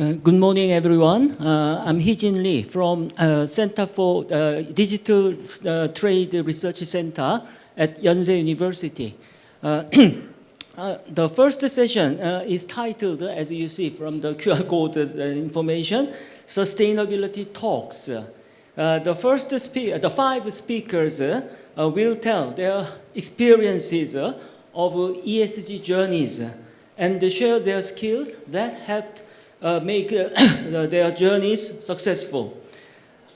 Good morning, everyone. I'm Hee-Jin Lee from Center for Digital Trade Research Center at Yonsei University. The first session is titled, as you see from the QR code information, Sustainability Talks. The five speakers will tell their experiences of ESG journeys and share their skills that helped make their journeys successful.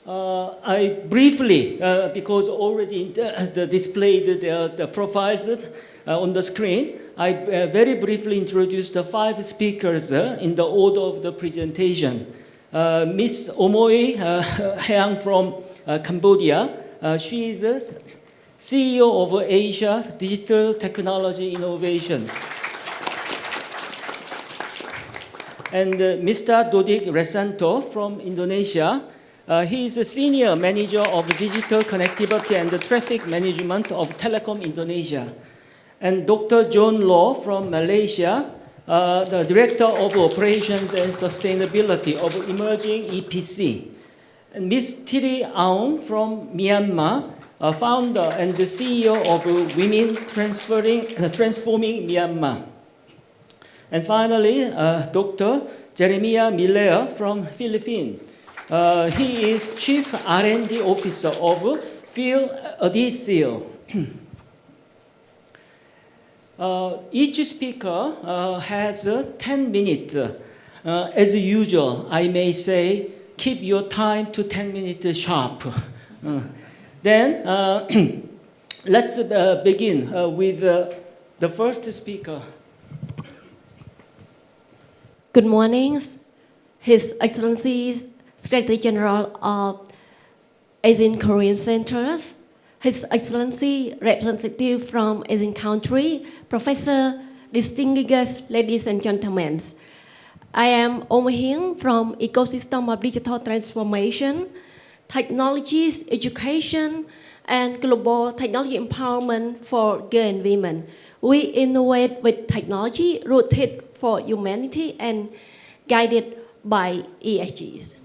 I briefly, because already displayed the profiles on the screen, I very briefly introduced the five speakers in the order of the presentation. Ms. Omuoy Heang from Cambodia. She is CEO of Asia Digital Technology Innovation. And Mr. Dodik Resanto from Indonesia. He is a senior manager of digital connectivity and traffic management of Telecom Indonesia. And Dr. John Law from Malaysia, the director of operations and sustainability of emerging EPC. And Ms. Thiri Aung from Myanmar, founder and the CEO of Women Transforming Myanmar. And finally, Dr. Jeremiah Millare from Philippines. He is Chief R&D Officer of Field Adhesive. Each speaker has 10 minutes. As usual, I may say, keep your time to 10 minutes sharp. Then, let's begin with the first speaker. Good morning, His Excellency, Secretary General of ASEAN-Korean Centers, His Excellency, representative from Asian country, Professor, distinguished ladies and gentlemen. I am Omuoy Heang from Ecosystem of Digital Transformation, Technologies, Education, and Global Technology Empowerment for Girls and Women. We innovate with technology rooted for humanity and guided by ESGs.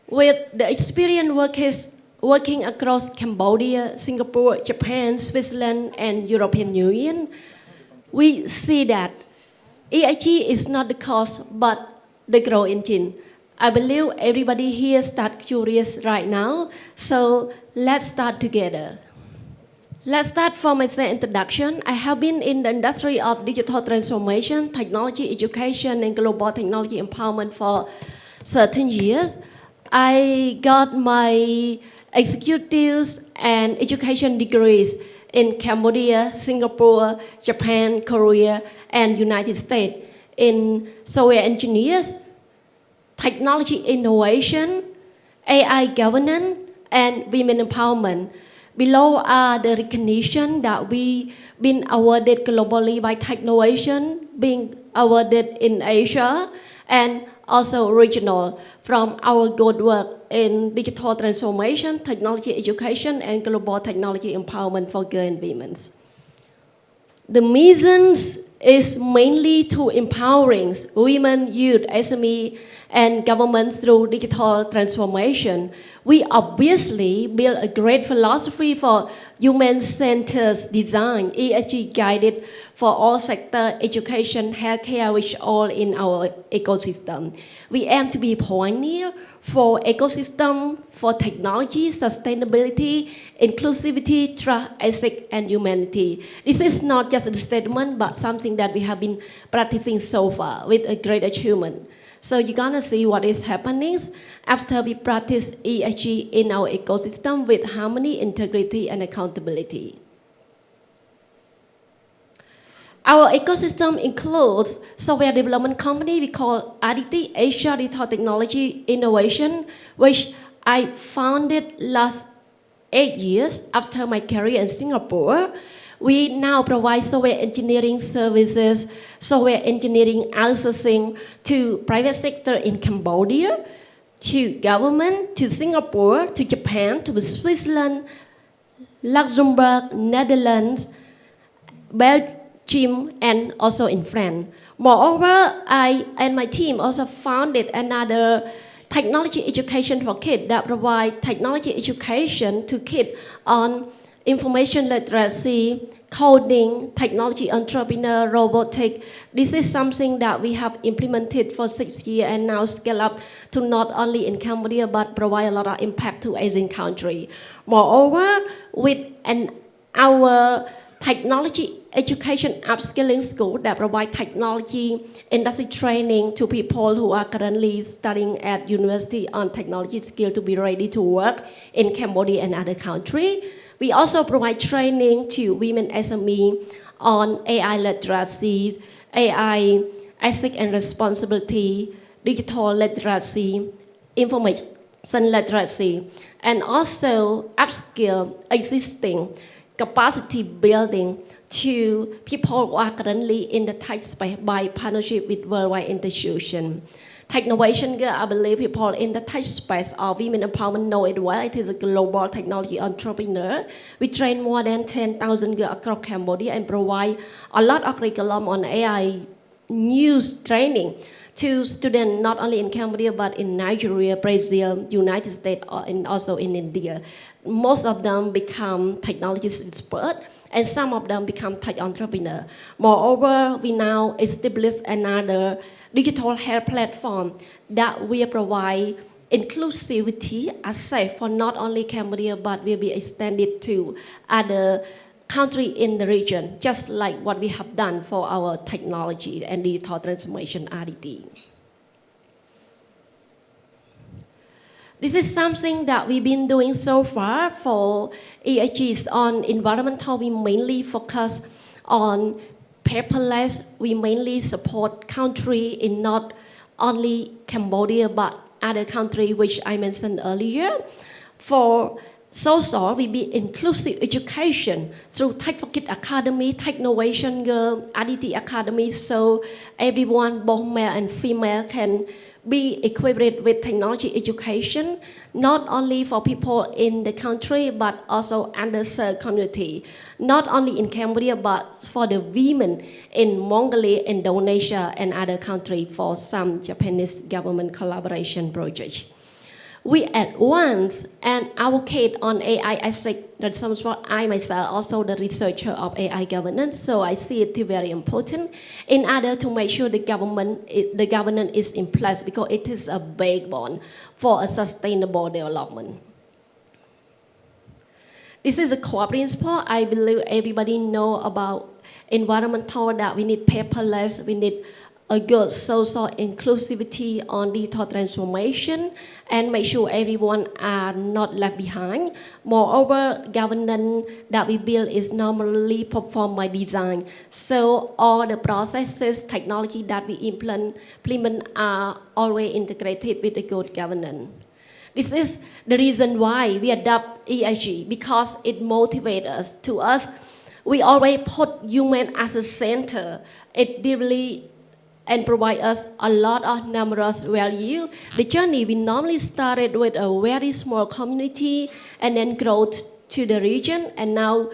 With the experience working across Cambodia, Singapore, Japan, Switzerland, and European Union, we see that ESG is not the cause, but the growth engine. I believe everybody here starts curious right now, so let's start together. Let's start from my introduction. I have been in the industry of digital transformation, technology, education, and global technology empowerment for 13 years. I got my executives and education degrees in Cambodia, Singapore, Japan, Korea, and United States in software engineers, technology innovation, AI governance, and women empowerment. Below are the recognition that we've been awarded globally by Technovation, being awarded in Asia, and also regional from our good work in digital transformation, technology education, and global technology empowerment for girls and women. The mission is mainly to empowering women, youth, SME, and governments through digital transformation. We obviously build a great philosophy for human-centered design, ESG guided for all sectors, education, healthcare, which all in our ecosystem. We aim to be pioneer for ecosystem, for technology, sustainability, inclusivity, trust, ethics, and humanity. This is not just a statement, but something that we have been practicing so far with a great achievement. So you're gonna see what is happening after we practice ESG in our ecosystem with harmony, integrity, and accountability. Our ecosystem includes software development company we call ADITI, Asia Digital Technology Innovation, which I founded last 8 years after my career in Singapore. We now provide software engineering services, software engineering outsourcing to private sector in Cambodia, to government, to Singapore, to Japan, to Switzerland, Luxembourg, Netherlands, gym, and also in France. Moreover, I and my team also founded another technology education for kids that provide technology education to kids on information literacy, coding, technology entrepreneur, robotics. This is something that we have implemented for 6 years and now scale up to not only in Cambodia but provide a lot of impact to Asian countries. Moreover, with our technology education upskilling school that provide technology industry training to people who are currently studying at university on technology skill to be ready to work in Cambodia and other countries. We also provide training to women SME on AI literacy, AI ethics and responsibility, digital literacy, information literacy, and also upskill existing capacity building to people who are currently in the tech space by partnership with worldwide institutions. Technovation Girl, I believe people in the tech space or women empowerment know it well. It is a global technology entrepreneur. We train more than 10,000 girls across Cambodia and provide a lot of curriculum on AI news training to students not only in Cambodia but in Nigeria, Brazil, United States, and also in India. Most of them become technology experts and some of them become tech entrepreneurs. Moreover, we now establish another digital health platform that will provide inclusivity access for not only Cambodia but will be extended to other countries in the region, just like what we have done for our technology and digital transformation RDT. This is something that we've been doing so far for EIGs on environmental. We mainly focus on paperless. We mainly support countries in not only Cambodia but other countries which I mentioned earlier. For social, we be inclusive education through Tech for Kids Academy, Technovation Girl, RDT Academy, so everyone, both male and female, can be equipped with technology education, not only for people in the country but also underserved community, not only in Cambodia but for the women in Mongolia, Indonesia, and other countries for some Japanese government collaboration projects. We advance and advocate on AI ethics. That's something for I myself, also the researcher of AI governance. So I see it very important in order to make sure the governance is in place because it is a backbone for a sustainable development. This is a core principle. I believe everybody know about environmental that we need paperless, we need a good social inclusivity on digital transformation and make sure everyone are not left behind. Moreover, governance that we build is normally performed by design. So all the processes, technology that we implement are always integrated with the good governance. This is the reason why we adopt EIG because it motivates us. We always put human as a center. It really and provide us a lot of numerous value. The journey we normally started with a very small community and then grow to the region and now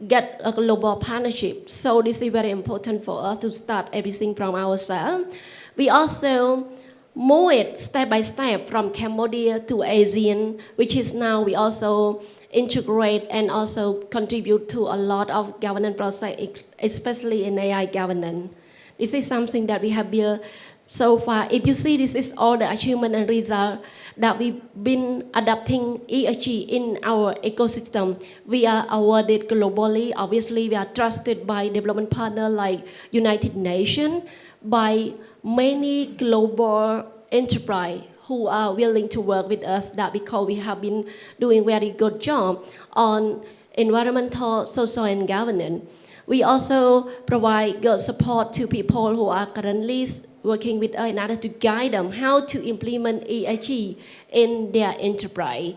get a global partnership. So this is very important for us to start everything from ourselves. We also move it step by step from Cambodia to ASEAN, which is now we also integrate and also contribute to a lot of governance process, especially in AI governance. This is something that we have built so far. If you see, this is all the achievement and result that we've been adapting EIG in our ecosystem. We are awarded globally. Obviously, we are trusted by development partners like United Nations, by many global enterprise who are willing to work with us that because we have been doing very good job on environmental, social, and governance. We also provide good support to people who are currently working with us in order to guide them how to implement EIG in their enterprise.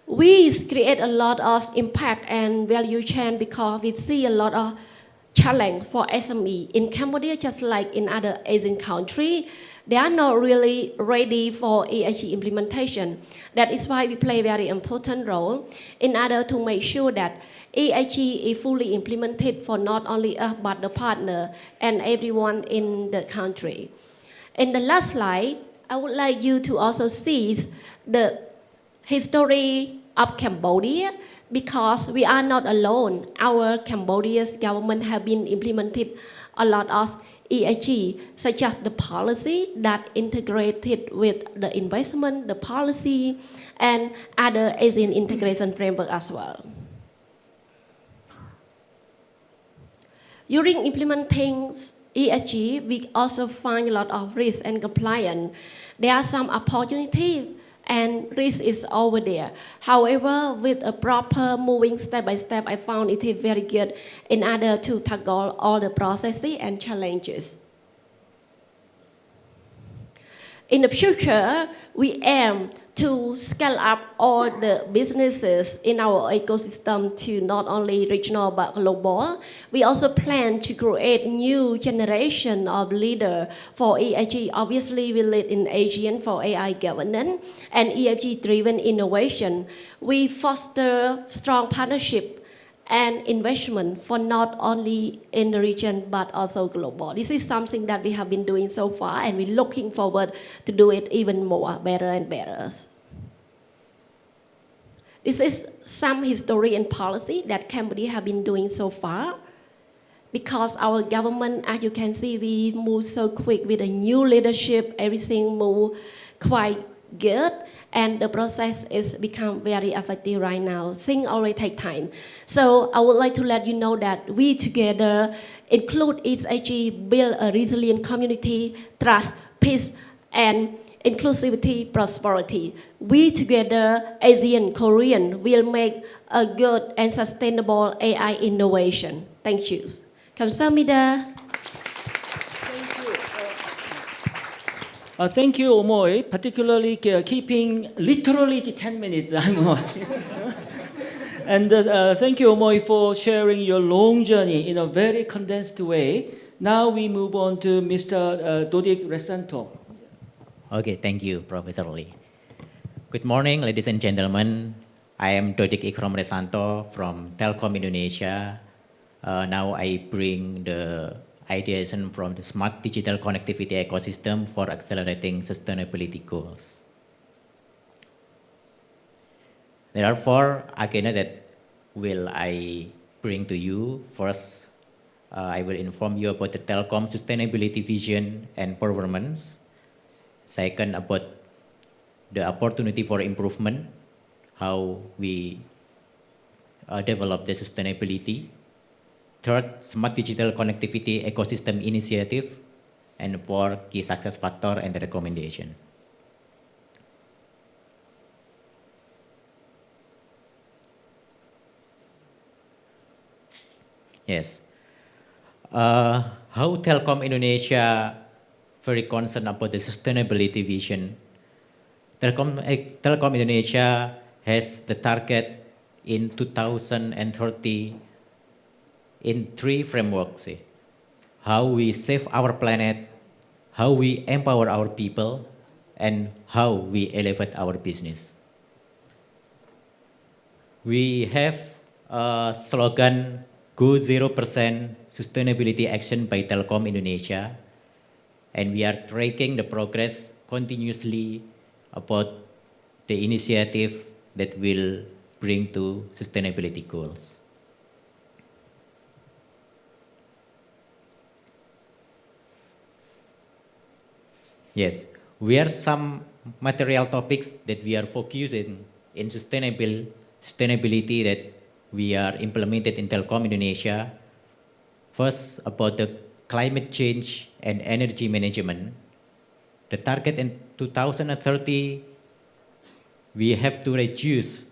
We create a lot of impact and value chain because we see a lot of challenge for SME in Cambodia, just like in other Asian countries. they are not really ready for ESG implementation. That is why we play a very important role in order to make sure that ESG is fully implemented for not only us but the partner and everyone in the country. In the last slide, I would like you to also see the history of Cambodia, because we are not alone. Our Cambodia's government have been implemented a lot of ESG, such as the policy that integrated with the investment, the policy, and other ASEAN integration framework as well. During implementing ESG, we also find a lot of risk and compliance. There are some opportunities and risk is over there. However, with a proper moving step by step, I found it is very good in order to tackle all the processes and challenges. In the future, we aim to scale up all the businesses in our ecosystem to not only regional but global. We also plan to create new generation of leader for ESG. Obviously, we lead in ASEAN for AI governance and ESG-driven innovation. We foster strong partnership and investment for not only in the region but also global. This is something that we have been doing so far, and we're looking forward to do it even more, better and better. This is some history and policy that Cambodia have been doing so far. Because our government, as you can see, we move so quick with a new leadership, everything move quite good, and the process is become very effective right now. Things already take time. So I would like to let you know that we together include ESG, build a resilient community, trust, peace, and inclusivity, prosperity. We together, ASEAN-Korean, will make a good and sustainable AI innovation. Thank you. 감사합니다. Thank you, Omuoy, particularly keeping literally the 10 minutes I'm watching. And thank you, Omuoy, for sharing your long journey in a very condensed way. Now we move on to Mr. Dodik Resanto. Okay, thank you, Professor Lee. Good morning, ladies and gentlemen. I am Dodik Ichrom Resanto from Telkom Indonesia. Now I bring the ideation from the smart digital connectivity ecosystem for accelerating sustainability goals. There are 4 agendas that will I bring to you. First, I will inform you about the telecom sustainability vision and performance. Second, about the opportunity for improvement, how we develop the sustainability. Third, smart digital connectivity ecosystem initiative. And 4, key success factor and the recommendation. Yes. How Telkom Indonesia very concerned about the sustainability vision. Telkom Indonesia has the target in 2030 in 3 frameworks. How we save our planet, how we empower our people, and how we elevate our business. We have a slogan, Go 0% Sustainability Action by Telkom Indonesia, and we are tracking the progress continuously about the initiative that will bring to sustainability goals. Yes, we are some material topics that we are focusing in sustainability that we are implemented in Telkom Indonesia. First, about the climate change and energy management. The target in 2030, we have to reduce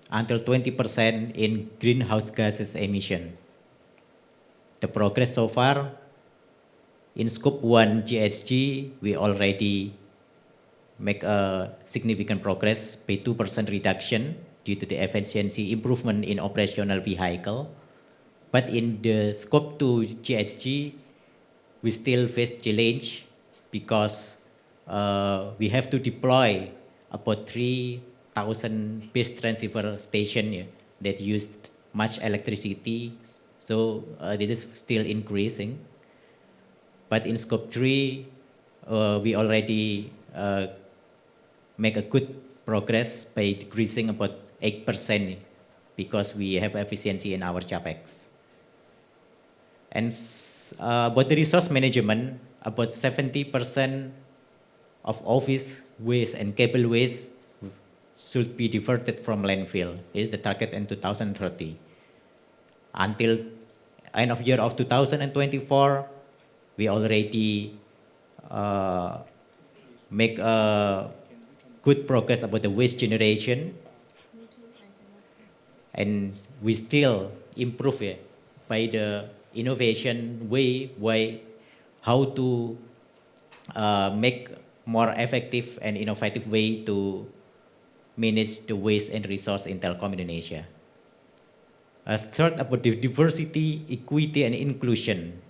until 20% in greenhouse gases emission. The progress so far, in scope 1 GHG, we already make a significant progress by 2% reduction due to the efficiency improvement in operational vehicle. But in the scope 2 GHG, we still face challenge because we have to deploy about 3,000 base transceiver stations that used much electricity. So this is still increasing. But in scope 3, we already make a good progress by decreasing about 8% because we have efficiency in our CapEx. And about the resource management, about 70% of office waste and cable waste should be diverted from landfill. This is the target in 2030. Until end of year of 2024, we already make good progress about the waste generation, and we still improve it by the innovation way how to make more effective and innovative way to manage the waste and resource in telecom Indonesia. Third, about the diversity, equity, and inclusion.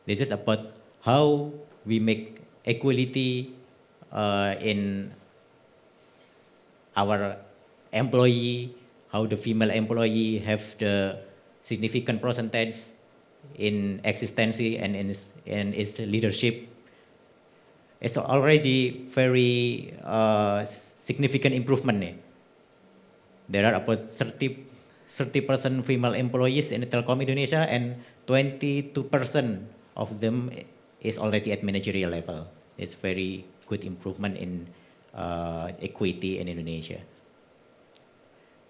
This is about how we make equality in our employee, how the female employee have the significant percentage in existency and in its leadership. It's already very significant improvement. There are about 30% female employees in Telkom Indonesia, and 22% of them is already at managerial level. It's very good improvement in equity in Indonesia.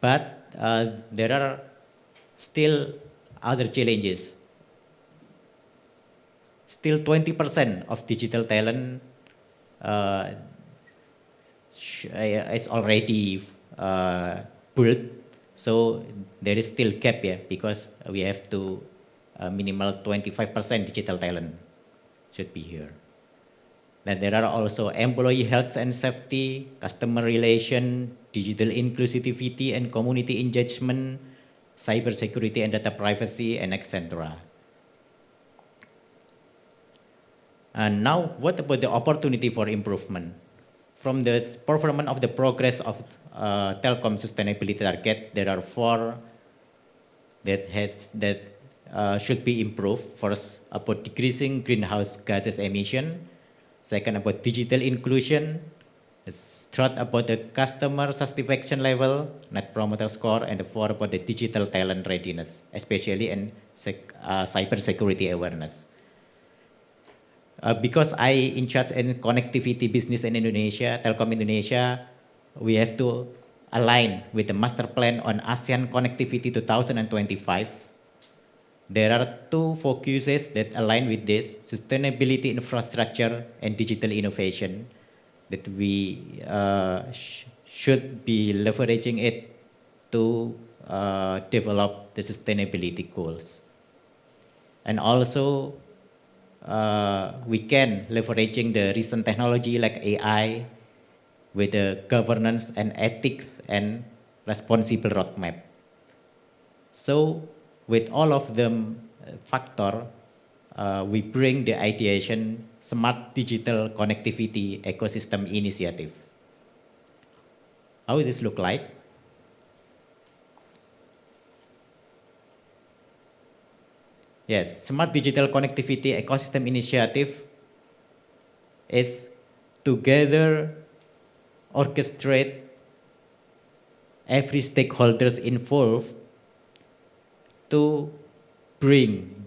But there are still other challenges. Still 20% of digital talent is already built, so there is still gap here because we have to minimal 25% digital talent should be here. Then there are also employee health and safety, customer relation, digital inclusivity and community engagement, cyber security and data privacy, and etc. And now, what about the opportunity for improvement? From the performance of the progress of telecom sustainability target, there are 4 that should be improved. First, about decreasing greenhouse gases emission. Second, about digital inclusion. Third, about the customer satisfaction level, net promoter score, and the 4 about the digital talent readiness, especially in cyber security awareness. Because I in charge in connectivity business in Indonesia, Telkom Indonesia, we have to align with the master plan on ASEAN Connectivity 2025. There are 2 focuses that align with this: sustainability infrastructure and digital innovation, that we should be leveraging it to develop the sustainability goals. And also, we can leveraging the recent technology like AI with the governance and ethics and responsible roadmap. So with all of them factor, we bring the ideation Smart Digital Connectivity Ecosystem Initiative. How does this look like? Yes, Smart Digital Connectivity Ecosystem Initiative is together orchestrate every stakeholders involved to bring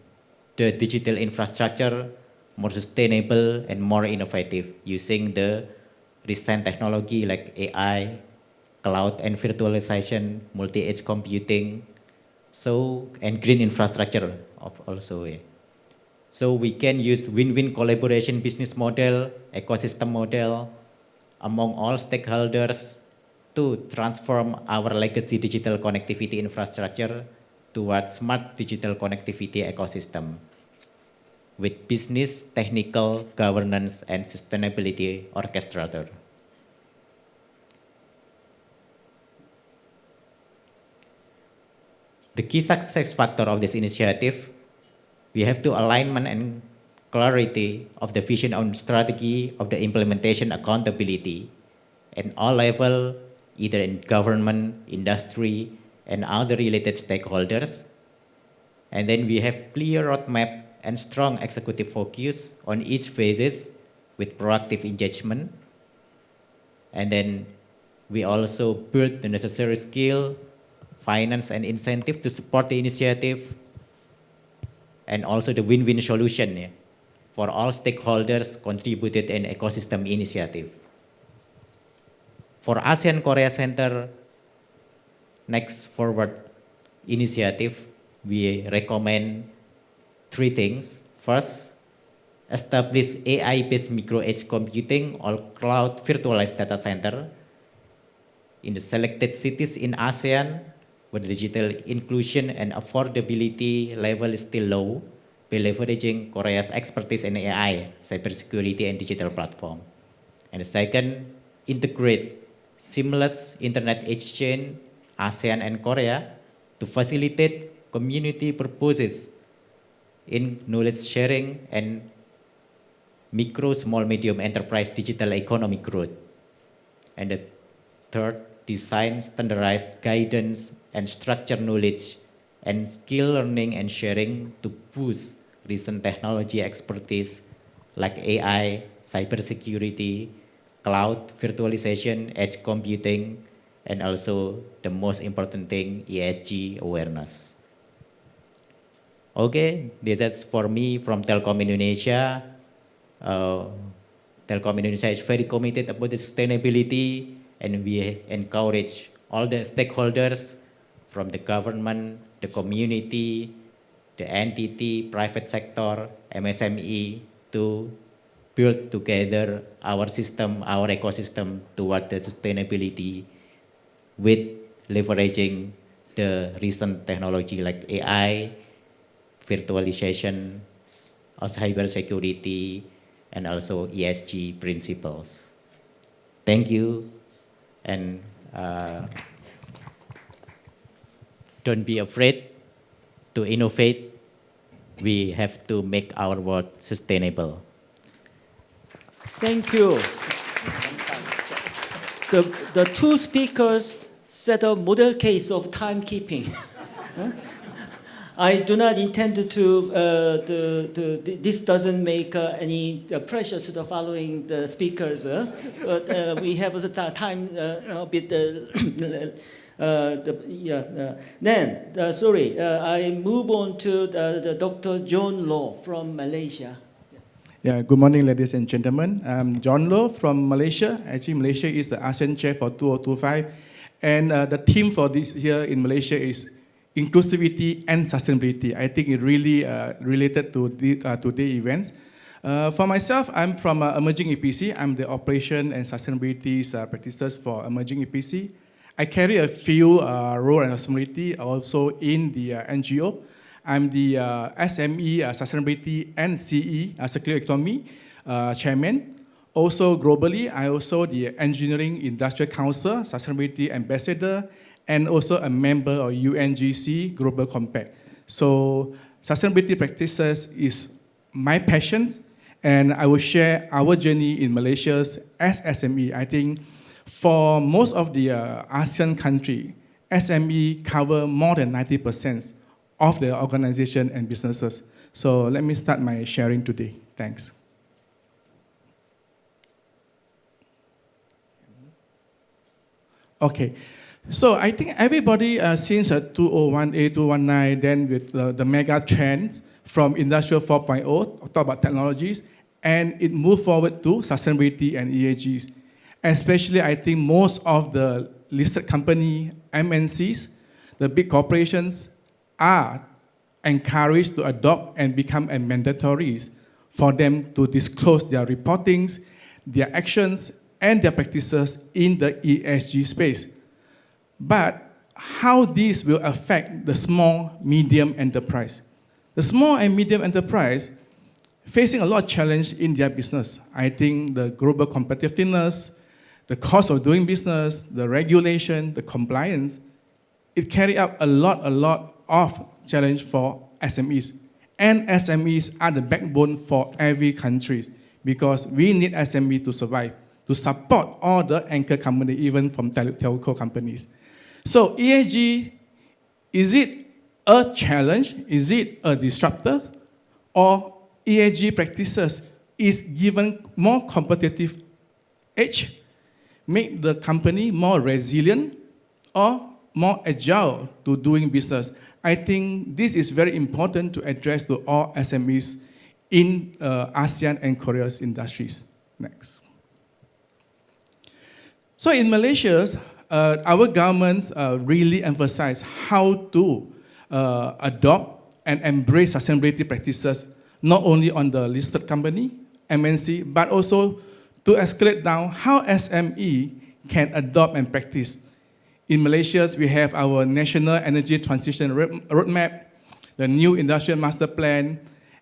the digital infrastructure more sustainable and more innovative using the recent technology like AI, cloud and virtualization, multi-edge computing, and green infrastructure also. So we can use win-win collaboration business model, ecosystem model among all stakeholders to transform our legacy digital connectivity infrastructure towards smart digital connectivity ecosystem with business, technical, governance, and sustainability orchestrator. The key success factor of this initiative, we have to alignment and clarity of the vision and strategy of the implementation accountability at all levels, either in government, industry, and other related stakeholders. And then we have clear roadmap and strong executive focus on each phases with proactive engagement. And then we also build the necessary skill, finance and incentive to support the initiative, and also the win-win solution for all stakeholders contributed in ecosystem initiative. For ASEAN-Korea Center Next Forward initiative, we recommend 3 things. First, establish AI-based micro-edge computing or cloud virtualized data center in the selected cities in ASEAN where digital inclusion and affordability level is still low by leveraging Korea's expertise in AI, cybersecurity, and digital platform. And the second, integrate seamless internet exchange ASEAN and Korea to facilitate community purposes in knowledge sharing and micro, small, medium enterprise digital economic growth. And the third, design standardized guidance and structured knowledge and skill learning and sharing to boost recent technology expertise like AI, cybersecurity, cloud virtualization, edge computing, and also the most important thing, ESG awareness. Okay, this is for me from Telkom Indonesia. Telkom Indonesia is very committed about the sustainability, and we encourage all the stakeholders from the government, the community, the entity, private sector, MSME to build together our system, our ecosystem toward the sustainability with leveraging the recent technology like AI, virtualization, cybersecurity, and also ESG principles. Thank you, and don't be afraid to innovate. We have to make our world sustainable. Thank you. The 2 speakers set a model case of timekeeping. I do not intend this doesn't make any pressure to the following the speakers, but we have the time a bit. Sorry, I move on to the Dr. John Law from Malaysia. Yeah, good morning, ladies and gentlemen. I'm John Loh from Malaysia. Actually, Malaysia is the ASEAN chair for 2025. And the theme for this year in Malaysia is inclusivity and sustainability. I think it really related to today's events. For myself, I'm from Emerging EPC. I'm the operation and sustainability practices for Emerging EPC. I carry a few role and responsibility also in the NGO. I'm the SME Sustainability and CE Circular Economy Chairman. Also globally, I also the Engineering Industrial Council Sustainability Ambassador and also a member of UNGC Global Compact. So sustainability practices is my passion, and I will share our journey in Malaysia as SME. I think for most of the ASEAN country, SME cover more than 90% of the organization and businesses. So let me start my sharing today. Thanks. Okay, so I think everybody since 2018, 2019, then with the mega trends from Industrial 4.0, talk about technologies, and it moved forward to sustainability and ESGs. Especially, I think most of the listed company, MNCs, the big corporations, are encouraged to adopt and become mandatory for them to disclose their reportings, their actions, and their practices in the ESG space. But how this will affect the small, medium enterprise? The small and medium enterprise facing a lot of challenge in their business. I think the global competitiveness, the cost of doing business, the regulation, the compliance, it carry out a lot of challenge for SMEs. And SMEs are the backbone for every country because we need SME to survive, to support all the anchor companies, even from telco companies. So ESG, is it a challenge? Is it a disruptor? Or ESG practices is given more competitive edge, make the company more resilient or more agile to doing business? I think this is very important to address to all SMEs in ASEAN and Korea's industries. Next. So in Malaysia, our governments really emphasize how to adopt and embrace sustainability practices, not only on the listed company, MNC, but also to escalate down how SME can adopt and practice. In Malaysia, we have our National Energy Transition Roadmap, the new Industrial Master Plan,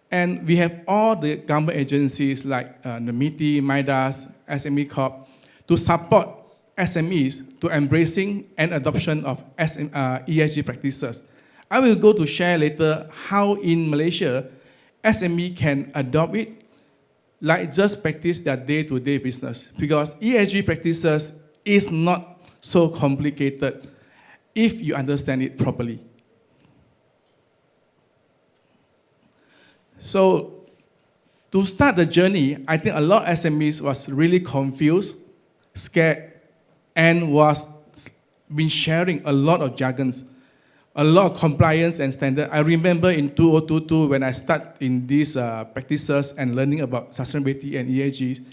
and we have all the government agencies like the MITI, MIDAS, SME Corp to support SMEs to embracing and adoption of ESG practices. I will go to share later how in Malaysia, SME can adopt it, like just practice their day-to-day business, because ESG practices is not so complicated if you understand it properly. So to start the journey, I think a lot of SMEs was really confused, scared, and was been sharing a lot of jargons, a lot of compliance and standard. I remember in 2022 when I start in these practices and learning about sustainability and ESG,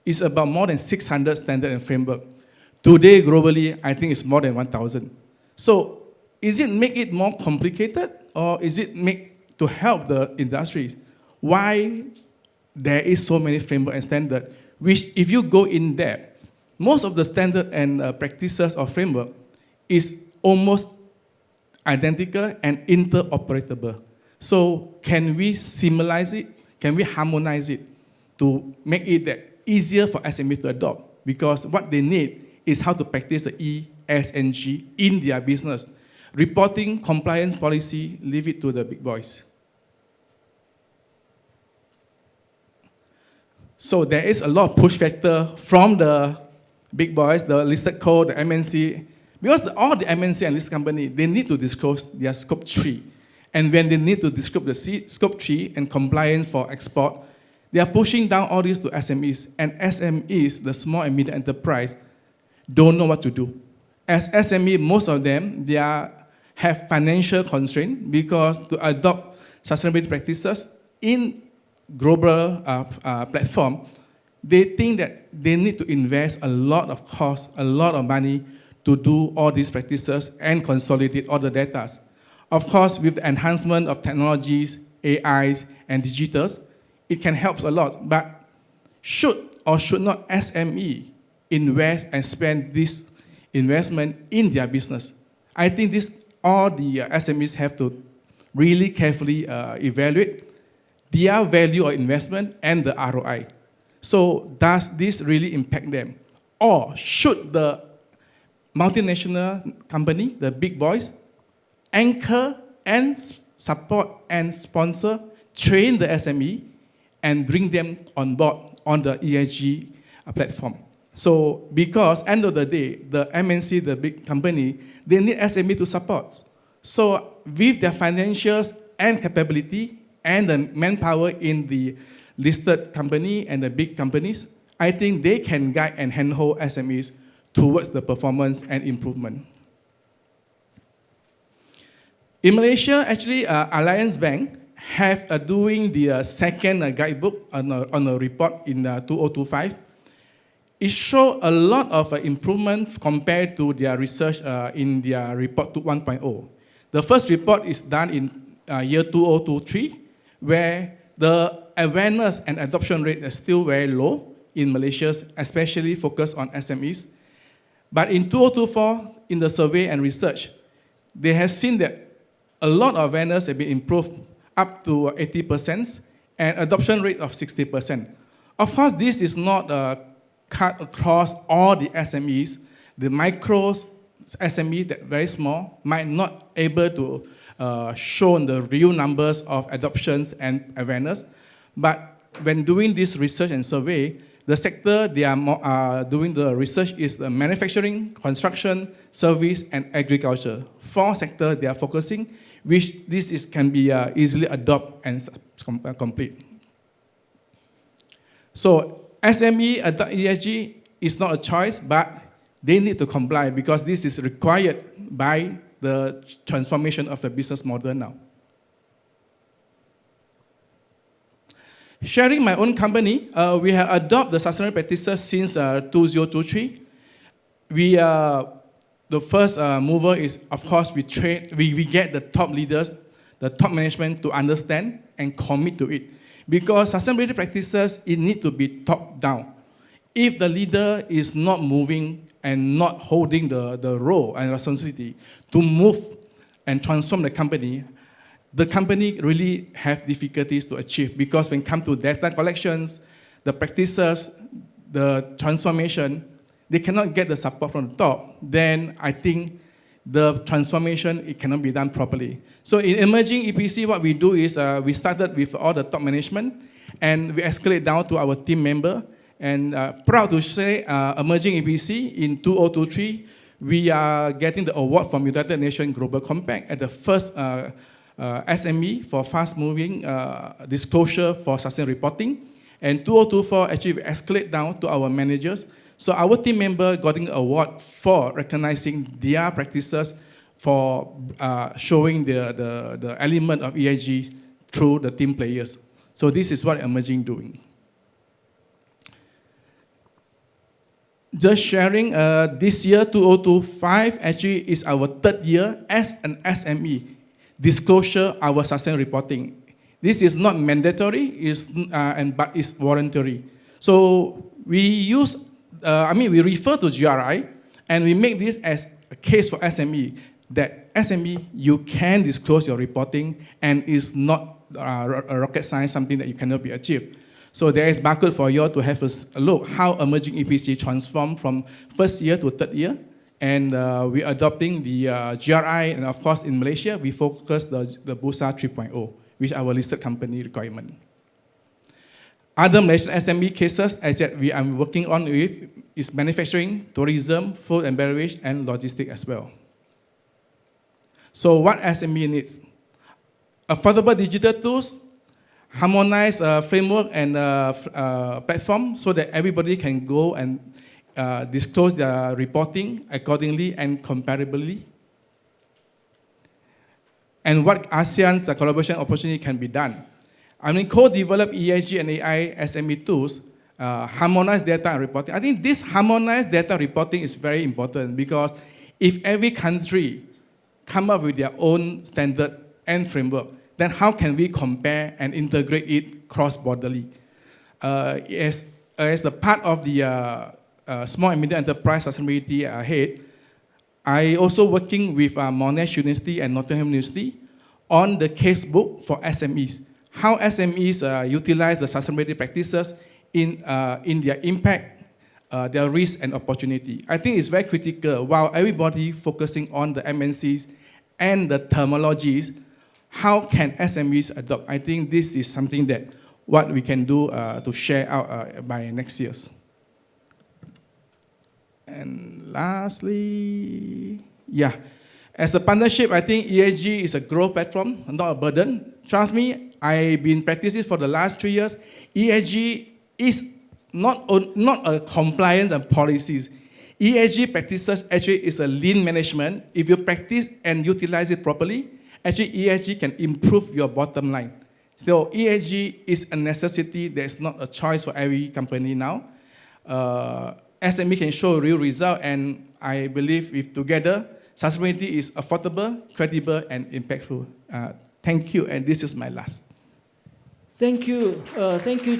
it's about more than 600 standard and framework. Today, globally, I think it's more than 1,000. So is it make it more complicated or is it make to help the industries? Why there is so many framework and standard, which if you go in depth, most of the standard and practices or framework is almost identical and interoperable. So can we similarize it? Can we harmonize it to make it that easier for SME to adopt? Because what they need is how to practice the E, S, and G in their business. Reporting, compliance policy, leave it to the big boys. So there is a lot of push factor from the big boys, the listed co, the MNC, because all the MNC and listed company, they need to disclose their scope 3. And when they need to disclose the scope 3 and compliance for export, they are pushing down all this to SMEs. And SMEs, the small and medium enterprise, don't know what to do. As SME, most of them, they have financial constraint because to adopt sustainability practices in global platform, they think that they need to invest a lot of cost, a lot of money to do all these practices and consolidate all the data. Of course, with the enhancement of technologies, AIs, and digitals, it can help a lot. But should or should not SME invest and spend this investment in their business? I think all the SMEs have to really carefully evaluate their value of investment and the ROI. So does this really impact them? Or should the multinational company, the big boys, anchor and support and sponsor, train the SME, and bring them on board on the ESG platform? So because end of the day, the MNC, the big company, they need SME to support. So with their financials and capability and the manpower in the listed company and the big companies, I think they can guide and handhold SMEs towards the performance and improvement. In Malaysia, actually, Alliance Bank have doing the second guidebook on a report in 2025. It shows a lot of improvement compared to their research in their report 1.0. The first report is done in year 2023, where the awareness and adoption rate is still very low in Malaysia, especially focused on SMEs. But in 2024, in the survey and research, they have seen that a lot of awareness have been improved up to 80% and adoption rate of 60%. Of course, this is not cut across all the SMEs. The micros, SME that very small might not able to show the real numbers of adoptions and awareness. But when doing this research and survey, the sector they are doing the research is the manufacturing, construction, service, and agriculture. 4 sectors they are focusing, which can be easily adopt and complete. So SME adopt ESG is not a choice, but they need to comply because this is required by the transformation of the business model now. Sharing my own company, we have adopted the sustainable practices since 2023. The first mover is, of course, we get the top leaders, the top management to understand and commit to it. Because sustainability practices, it need to be top down. If the leader is not moving and not holding the role and responsibility to move and transform the company really have difficulties to achieve. Because when it comes to data collections, the practices, the transformation, they cannot get the support from the top, then I think the transformation, it cannot be done properly. So in emerging EPC, what we do is we started with all the top management and we escalate down to our team member. And proud to say, emerging EPC in 2023, we are getting the award from United Nations Global Compact at the first SME for fast-moving disclosure for sustainable reporting. And 2024, actually, we escalate down to our managers. So our team member got an award for recognizing their practices for showing the element of ESG through the team players. So this is what emerging doing. Just sharing, this year, 2025, actually is our 3rd year as an SME, disclosure our sustainable reporting. This is not mandatory, but it's voluntary. So we refer to GRI, and we make this as a case for SME, that SME, you can disclose your reporting, and it's not a rocket science, something that you cannot be achieved. So there is barcode for you to have a look how emerging EPC transformed from 1st year to 3rd year. And we're adopting the GRI, and of course in Malaysia, we focus the Bursa 3.0, which is our listed company requirement. Other Malaysian SME cases that we are working on with is manufacturing, tourism, food and beverage, and logistics as well. So what SME needs? Affordable digital tools, harmonized framework and platform so that everybody can go and disclose their reporting accordingly and comparably. And what ASEAN's collaboration opportunity can be done. Co-develop ESG and AI SME tools, harmonized data and reporting. I think this harmonized data reporting is very important because if every country come up with their own standard and framework, then how can we compare and integrate it cross-borderly? As a part of the small and medium enterprise sustainability ahead, I also working with Monash University and Nottingham University on the casebook for SMEs. How SMEs utilize the sustainability practices in their impact, their risk and opportunity. I think it's very critical while everybody focusing on the MNCs and the terminologies, how can SMEs adopt? I think this is something that what we can do to share out by next year. And lastly, as a partnership, I think ESG is a growth platform, not a burden. Trust me, I've been practicing for the last 3 years. ESG is not a compliance and policies. ESG practices actually is a lean management. If you practice and utilize it properly, actually ESG can improve your bottom line. So ESG is a necessity. There's not a choice for every company now. SME can show real result, and I believe if together, sustainability is affordable, credible, and impactful. Thank you, and this is my last. Thank you,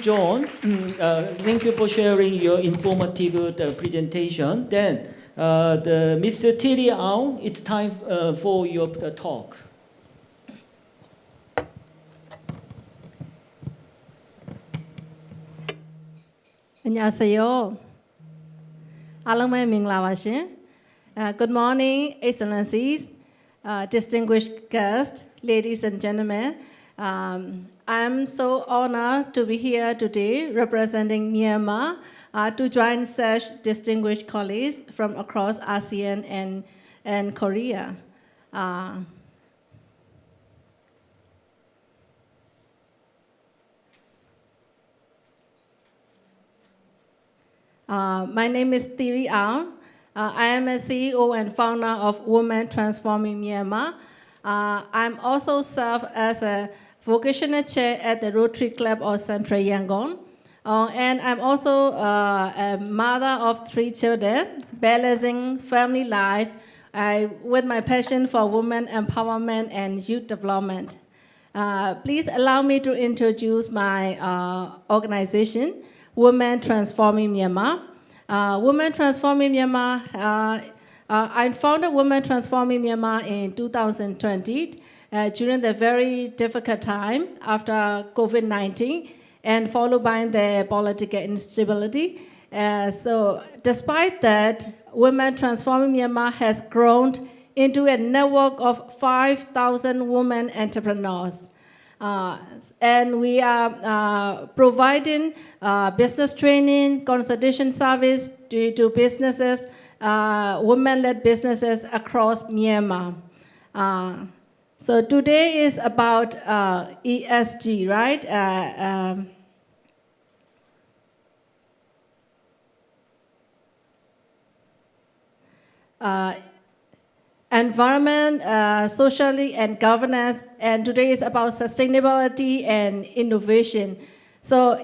John. Thank you for sharing your informative presentation. Then, Mr. Thiri Aung, it's time for your talk. 안녕하세요. Alang mai ming la wa shin. Good morning, Excellencies, distinguished guests, ladies and gentlemen. I'm so honored to be here today representing Myanmar to join such distinguished colleagues from across ASEAN and Korea. My name is Thiri Aung. I am a CEO and founder of Women Transforming Myanmar. I'm also serve as a vocational chair at the Rotary Club of Central Yangon. And I'm also a mother of 3 children, balancing family life with my passion for women empowerment and youth development. Please allow me to introduce my organization, Women Transforming Myanmar. Women Transforming Myanmar, I founded Women Transforming Myanmar in 2020 during the very difficult time after COVID-19 and followed by the political instability. So despite that, Women Transforming Myanmar has grown into a network of 5,000 women entrepreneurs. And we are providing business training, consultation service to businesses, women-led businesses across Myanmar. So today is about ESG, right? Environment, socially, and governance, and today is about sustainability and innovation. So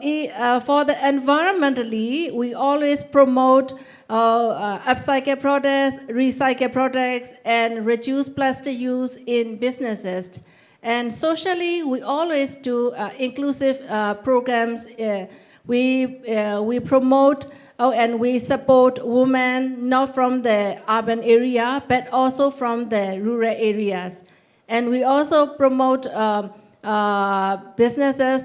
for the environmentally, we always promote upcycle products, recycle products, and reduce plastic use in businesses. And socially, we always do inclusive programs. We promote and we support women not from the urban area, but also from the rural areas. And we also promote businesses,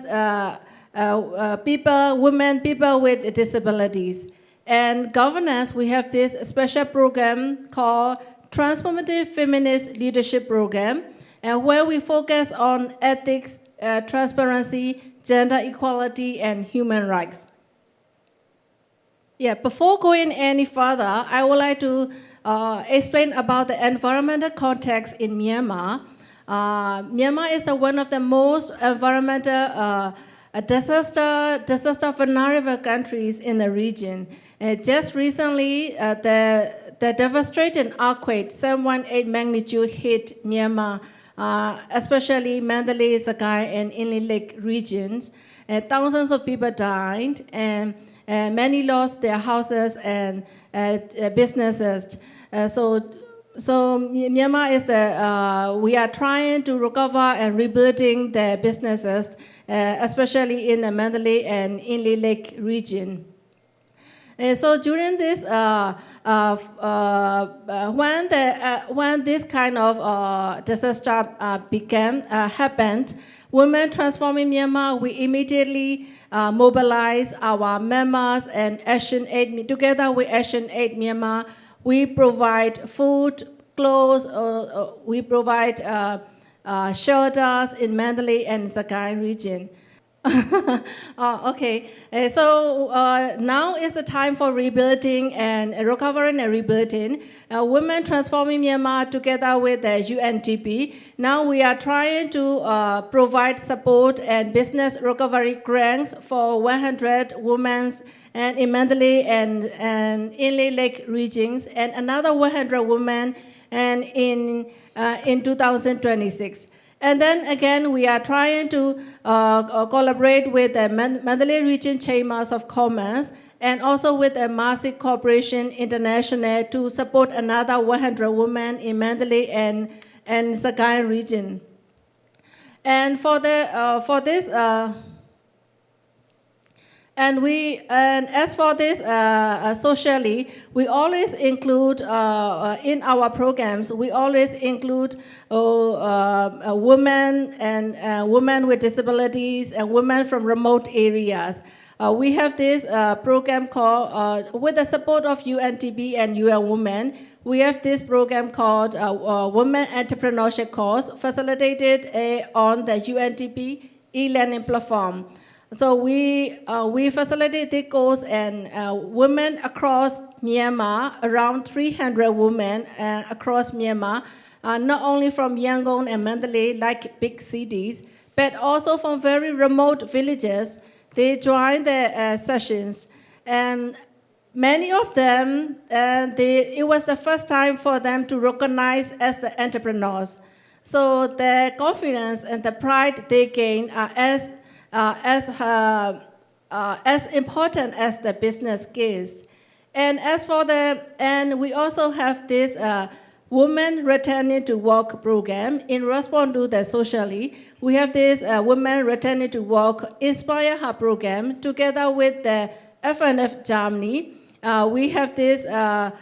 people with disabilities. And governance, we have this special program called Transformative Feminist Leadership Program, and where we focus on ethics, transparency, gender equality, and human rights. Yeah, before going any further, I would like to explain about the environmental context in Myanmar. Myanmar is one of the most environmental disaster vulnerable countries in the region. Just recently, the devastating earthquake 7.8 magnitude hit Myanmar, especially Mandalay, Sakai, and Inle Lake regions. Thousands of people died, and many lost their houses and businesses. So Myanmar is we are trying to recover and rebuilding the businesses, especially in the Mandalay and Inle Lake region. So during this, when this kind of disaster happened, Women Transforming Myanmar, we immediately mobilize our members and Action Aid. Together with Action Aid Myanmar, we provide food, clothes, we provide shelters in Mandalay and Sakai region. Okay, so now is the time for rebuilding and recovering and rebuilding. Women Transforming Myanmar together with the UNDP, now we are trying to provide support and business recovery grants for 100 women and in Mandalay and Inle Lake regions, and another 100 women and in 2026. And then again, we are trying to collaborate with the Mandalay Region Chambers of Commerce and also with the Massive Corporation International to support another 100 women in Mandalay and Sakai region. And for this. And as for this socially, we always include in our programs. We always include women and women with disabilities and women from remote areas. We have this program called, with the support of UNDP and UN Women, we have this program called Women Entrepreneurship Course, facilitated on the UNDP e-learning platform. So we facilitate the course, and women across Myanmar, around 300 women across Myanmar, not only from Yangon and Mandalay, like big cities, but also from very remote villages. They join the sessions, and many of them, it was the first time for them to recognize as the entrepreneurs. So the confidence and the pride they gain are as important as the business skills. And we also have this Women Returning to Work program. In response to the socially, we have this Women Returning to Work Inspire Her program together with the FNF Germany. We have this, I'm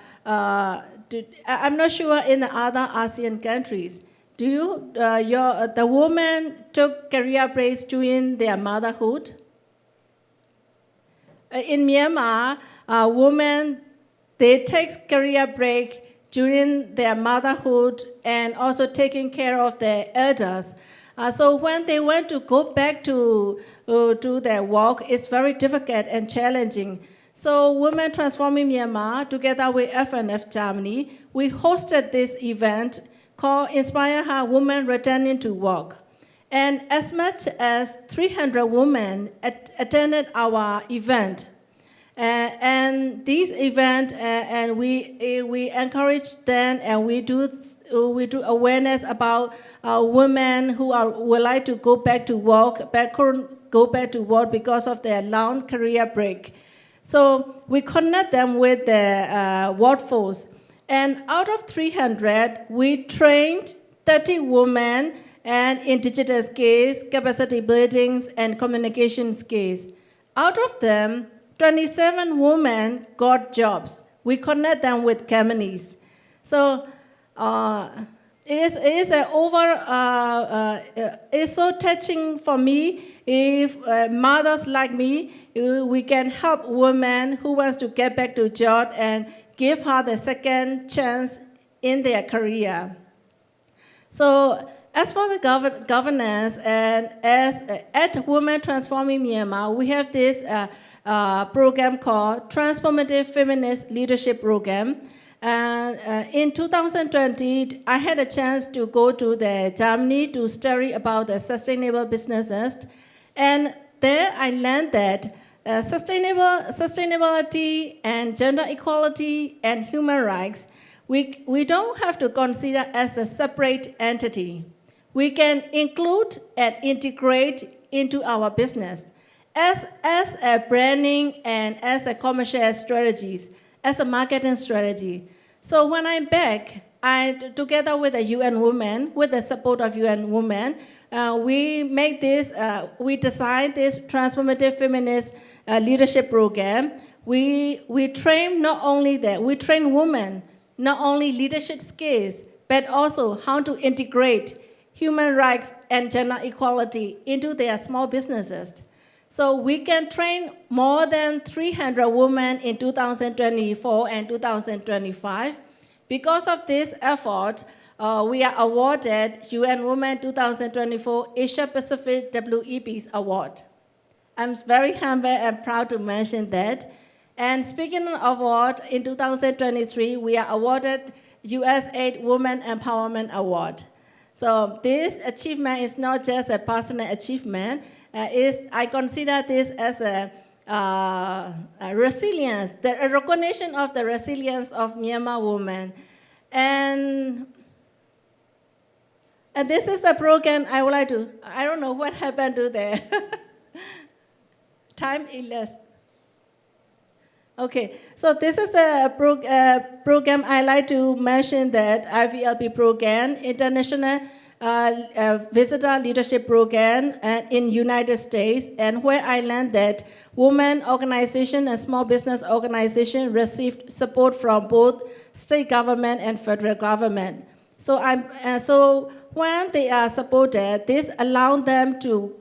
not sure in the other ASEAN countries. Do you, the women took career breaks during their motherhood? In Myanmar, women, they take career break during their motherhood and also taking care of their elders. So when they want to go back to their work, it's very difficult and challenging. So Women Transforming Myanmar, together with FNF Germany, we hosted this event called Inspire Her Women Returning to Work. And as much as 300 women attended our event. And this event, and we encourage them, and we do awareness about women who would like to go back to work, go back to work because of their long career break. So we connect them with the workforce. And out of 300, we trained 30 women and in digital skills, capacity buildings, and communication skills. Out of them, 27 women got jobs. We connect them with companies. So it's so touching for me if mothers like me, we can help women who wants to get back to job and give her the second chance in their career. So as for the governance, and at Women Transforming Myanmar, we have this program called Transformative Feminist Leadership Program. In 2020, I had a chance to go to Germany to study about the sustainable businesses. And there I learned that sustainability and gender equality and human rights, we don't have to consider as a separate entity. We can include and integrate into our business as a branding and as a commercial strategies, as a marketing strategy. So when I'm back, together with the UN Women, with the support of UN Women, we designed this transformative feminist leadership program. We train we train women, not only leadership skills, but also how to integrate human rights and gender equality into their small businesses. So we can train more than 300 women in 2024 and 2025. Because of this effort, we are awarded UN Women 2024 Asia Pacific WEP's Award. I'm very humble and proud to mention that. And speaking of award, in 2023, we are awarded USAID Women Empowerment Award. So this achievement is not just a personal achievement. I consider this as a resilience, a recognition of the resilience of Myanmar women. And this is the program I would like to, I don't know what happened to the time elapsed. Okay, so this is the program I like to mention, that IVLP program, International Visitor Leadership Program in United States, and where I learned that women organization and small business organization received support from both state government and federal government. So when they are supported, this allows them to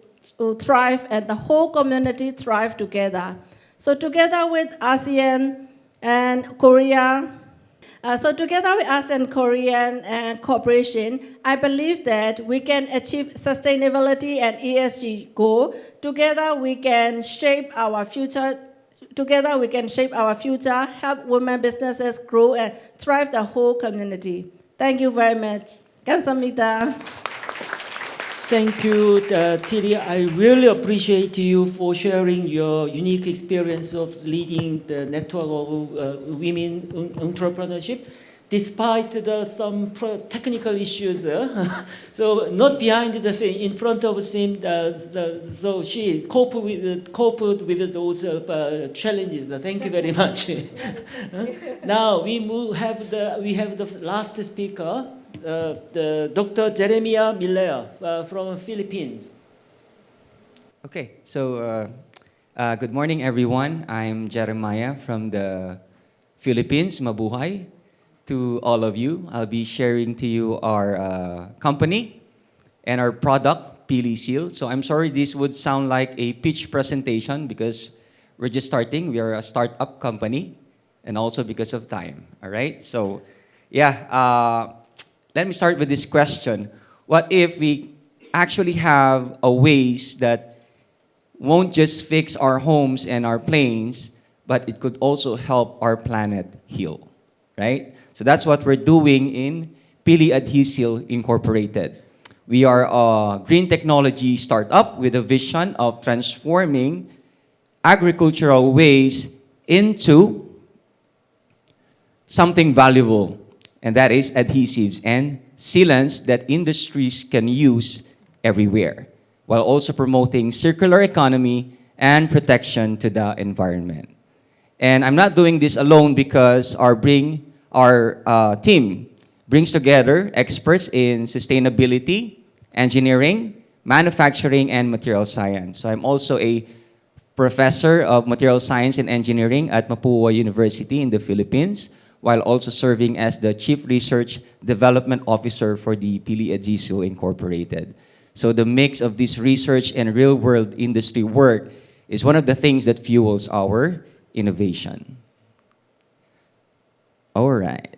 thrive, and the whole community thrive together. So together with ASEAN and Korea, So together with ASEAN-Korean cooperation, I believe that we can achieve sustainability and ESG goal. Together we can shape our future. Together we can shape our future, help women businesses grow and thrive the whole community. Thank you very much. 감사합니다. Thank you, Thiri. I really appreciate you for sharing your unique experience of leading the network of women entrepreneurship, despite some technical issues. So not behind the scene, in front of the scene. So she coped with those challenges. Thank you very much. Now we have the last speaker. The Dr. Jeremiah Millare from Philippines. Okay, so good morning, everyone. I'm Jeremiah from the Philippines, Mabuhay. To all of you, I'll be sharing to you our company and our product, Pili Seal. So I'm sorry this would sound like a pitch presentation because we're just starting. We are a startup company and also because of time, all right? So yeah, let me start with this question. What if we actually have a ways that won't just fix our homes and our planes, but it could also help our planet heal, right? So that's what we're doing in Pili Adhesive Incorporated. We are a green technology startup with a vision of transforming agricultural waste into something valuable, and that is adhesives and sealants that industries can use everywhere, while also promoting circular economy and protection to the environment. And I'm not doing this alone because our team brings together experts in sustainability, engineering, manufacturing, and material science. So I'm also a professor of material science and engineering at Mapua University in the Philippines, while also serving as the Chief Research Development Officer for the Pili Adhesive Incorporated. So the mix of this research and real-world industry work is one of the things that fuels our innovation. All right.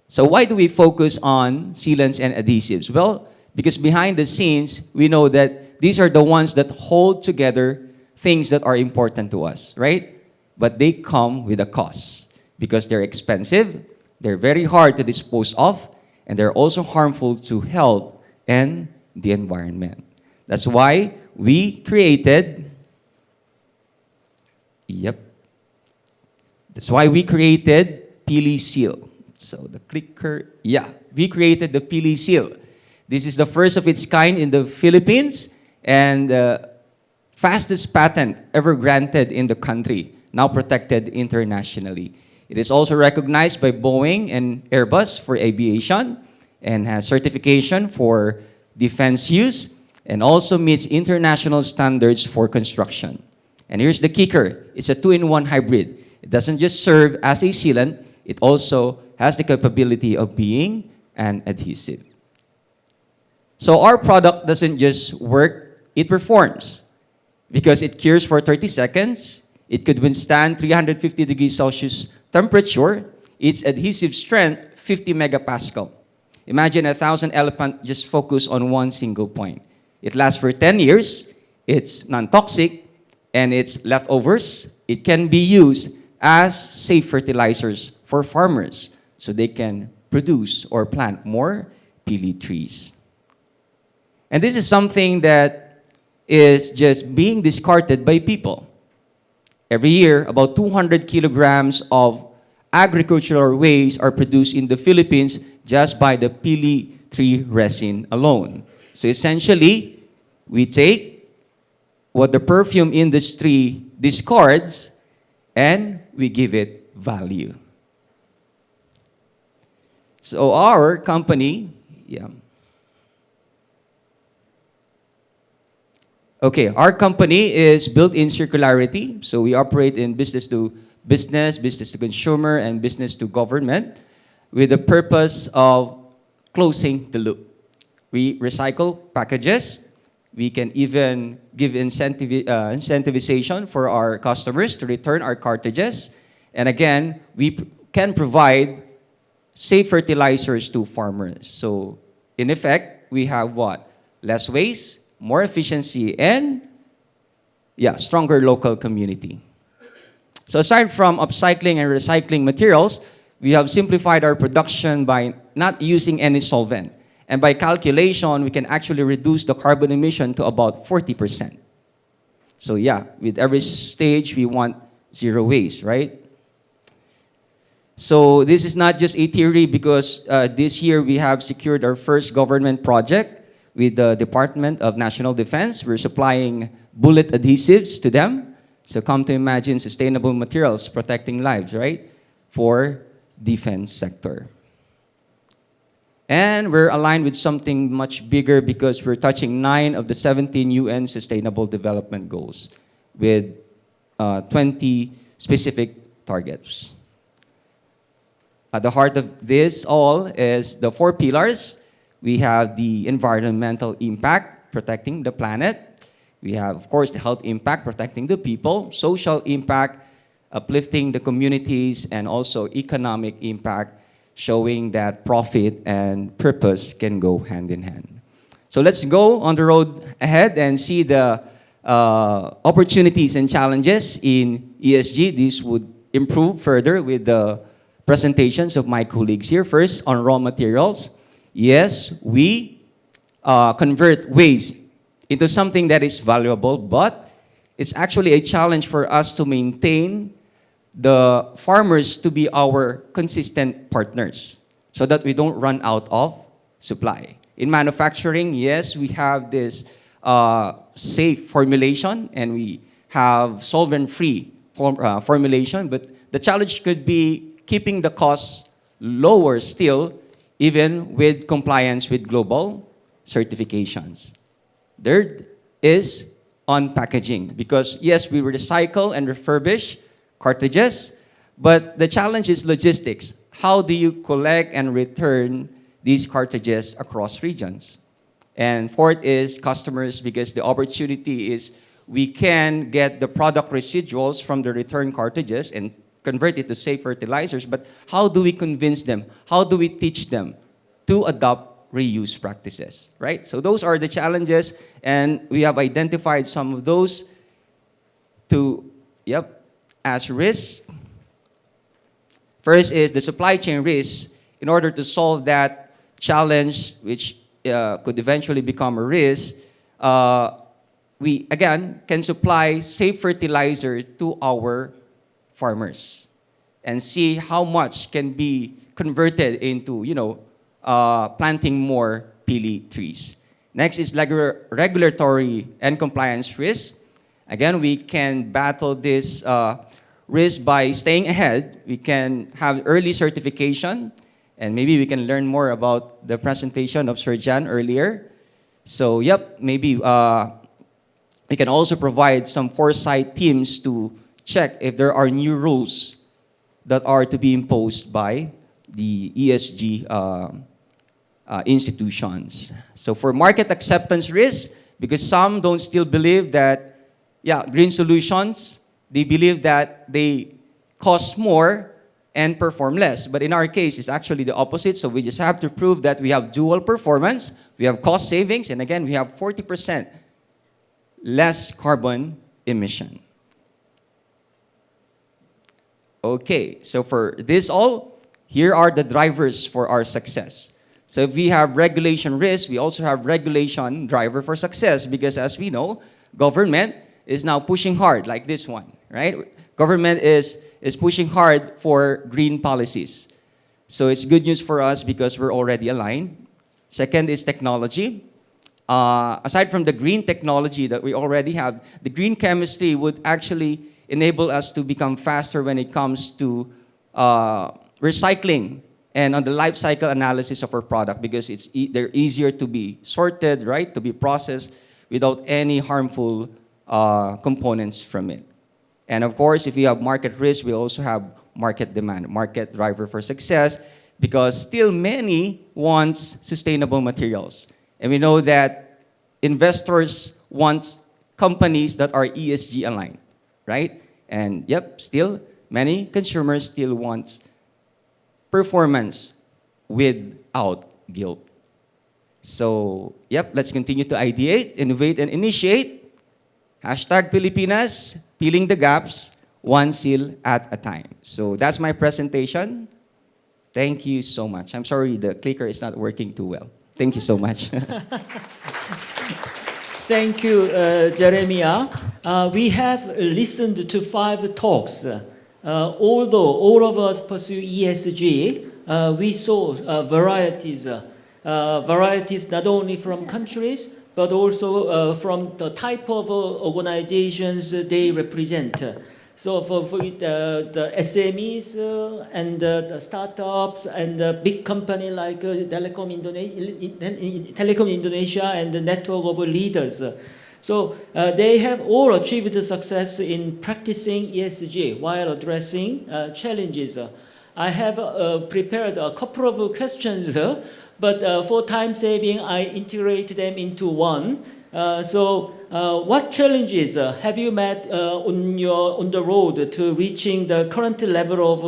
So why do we focus on sealants and adhesives? Well, because behind the scenes, we know that these are the ones that hold together things that are important to us, right? But they come with a cost. Because they're expensive, they're very hard to dispose of, and they're also harmful to health and the environment. That's why we created, that's why we created Pili Seal. So the clicker, we created the Pili Seal. This is the first of its kind in the Philippines and the fastest patent ever granted in the country, now protected internationally. It is also recognized by Boeing and Airbus for aviation and has certification for defense use and also meets international standards for construction. And here's the kicker. It's a 2-in-1 hybrid. It doesn't just serve as a sealant, it also has the capability of being an adhesive. So our product doesn't just work, it performs. Because it cures for 30 seconds, it could withstand 350 degrees Celsius temperature, its adhesive strength, 50 megapascal. Imagine 1,000 elephants just focus on one single point. It lasts for 10 years, it's non-toxic, and its leftovers, it can be used as safe fertilizers for farmers so they can produce or plant more pili trees. And this is something that is just being discarded by people. Every year, about 200 kilograms of agricultural waste are produced in the Philippines just by the pili tree resin alone. So essentially, we take what the perfume industry discards and we give it value. So our company, our company is built in circularity. So we operate in business to business, business to consumer, and business to government with the purpose of closing the loop. We recycle packages. We can even give incentivization for our customers to return our cartridges. And again, we can provide safe fertilizers to farmers. So in effect, we have what? Less waste, more efficiency, and stronger local community. So aside from upcycling and recycling materials, we have simplified our production by not using any solvent. And by calculation, we can actually reduce the carbon emission to about 40%. So with every stage, we want zero waste, right? So this is not just a theory because this year we have secured our first government project with the Department of National Defense. We're supplying bullet adhesives to them. So come to imagine sustainable materials protecting lives, right? For defense sector. And we're aligned with something much bigger because we're touching 9 of the 17 UN Sustainable Development Goals with 20 specific targets. At the heart of this all is the 4 pillars. We have the environmental impact, protecting the planet. We have, of course, the health impact, protecting the people, social impact, uplifting the communities, and also economic impact, showing that profit and purpose can go hand in hand. So let's go on the road ahead and see the opportunities and challenges in ESG. This would improve further with the presentations of my colleagues here. First, on raw materials. Yes, we convert waste into something that is valuable, but it's actually a challenge for us to maintain the farmers to be our consistent partners so that we don't run out of supply. In manufacturing, yes, we have this safe formulation and we have solvent-free formulation, but the challenge could be keeping the costs lower still, even with compliance with global certifications. Third is on packaging, because yes, we recycle and refurbish cartridges, but the challenge is logistics. How do you collect and return these cartridges across regions? And fourth is customers, because the opportunity is we can get the product residuals from the return cartridges and convert it to safe fertilizers, but how do we convince them? How do we teach them to adopt reuse practices, right? So those are the challenges, and we have identified some of those as risks. First is the supply chain risk. In order to solve that challenge, which could eventually become a risk, we, again, can supply safe fertilizer to our farmers and see how much can be converted into, planting more pili trees. Next is regulatory and compliance risk. Again, we can battle this risk by staying ahead. We can have early certification, and maybe we can learn more about the presentation of Sir Jan earlier. So, maybe we can also provide some foresight teams to check if there are new rules that are to be imposed by the ESG institutions. So for market acceptance risk, because some don't still believe that, green solutions, they believe that they cost more and perform less. But in our case, it's actually the opposite. So we just have to prove that we have dual performance, we have cost savings, and again, we have 40% less carbon emission. Okay, so for this all, here are the drivers for our success. So if we have regulation risk, we also have regulation driver for success, because as we know, government is now pushing hard, like this one, right? Government is pushing hard for green policies. So it's good news for us because we're already aligned. Second is technology. Aside from the green technology that we already have, the green chemistry would actually enable us to become faster when it comes to recycling and on the life cycle analysis of our product, because they're easier to be sorted, right, to be processed without any harmful components from it. And of course, if we have market risk, we also have market demand, market driver for success, because still many want sustainable materials. And we know that investors want companies that are ESG aligned, right? And still many consumers still want performance without guilt. So, yep, let's continue to ideate, innovate, and initiate. Hashtag Pilipinas, peeling the gaps, one seal at a time. So that's my presentation. Thank you so much. I'm sorry the clicker is not working too well. Thank you so much. Thank you, Jeremiah. We have listened to 5 talks. Although all of us pursue ESG, we saw varieties not only from countries, but also from the type of organizations they represent. So for the SMEs and the startups and the big company like Telecom Indonesia and the network of leaders. So they have all achieved success in practicing ESG while addressing challenges. I have prepared a couple of questions, but for time saving, I integrate them into one. What challenges have you met on the road to reaching the current level of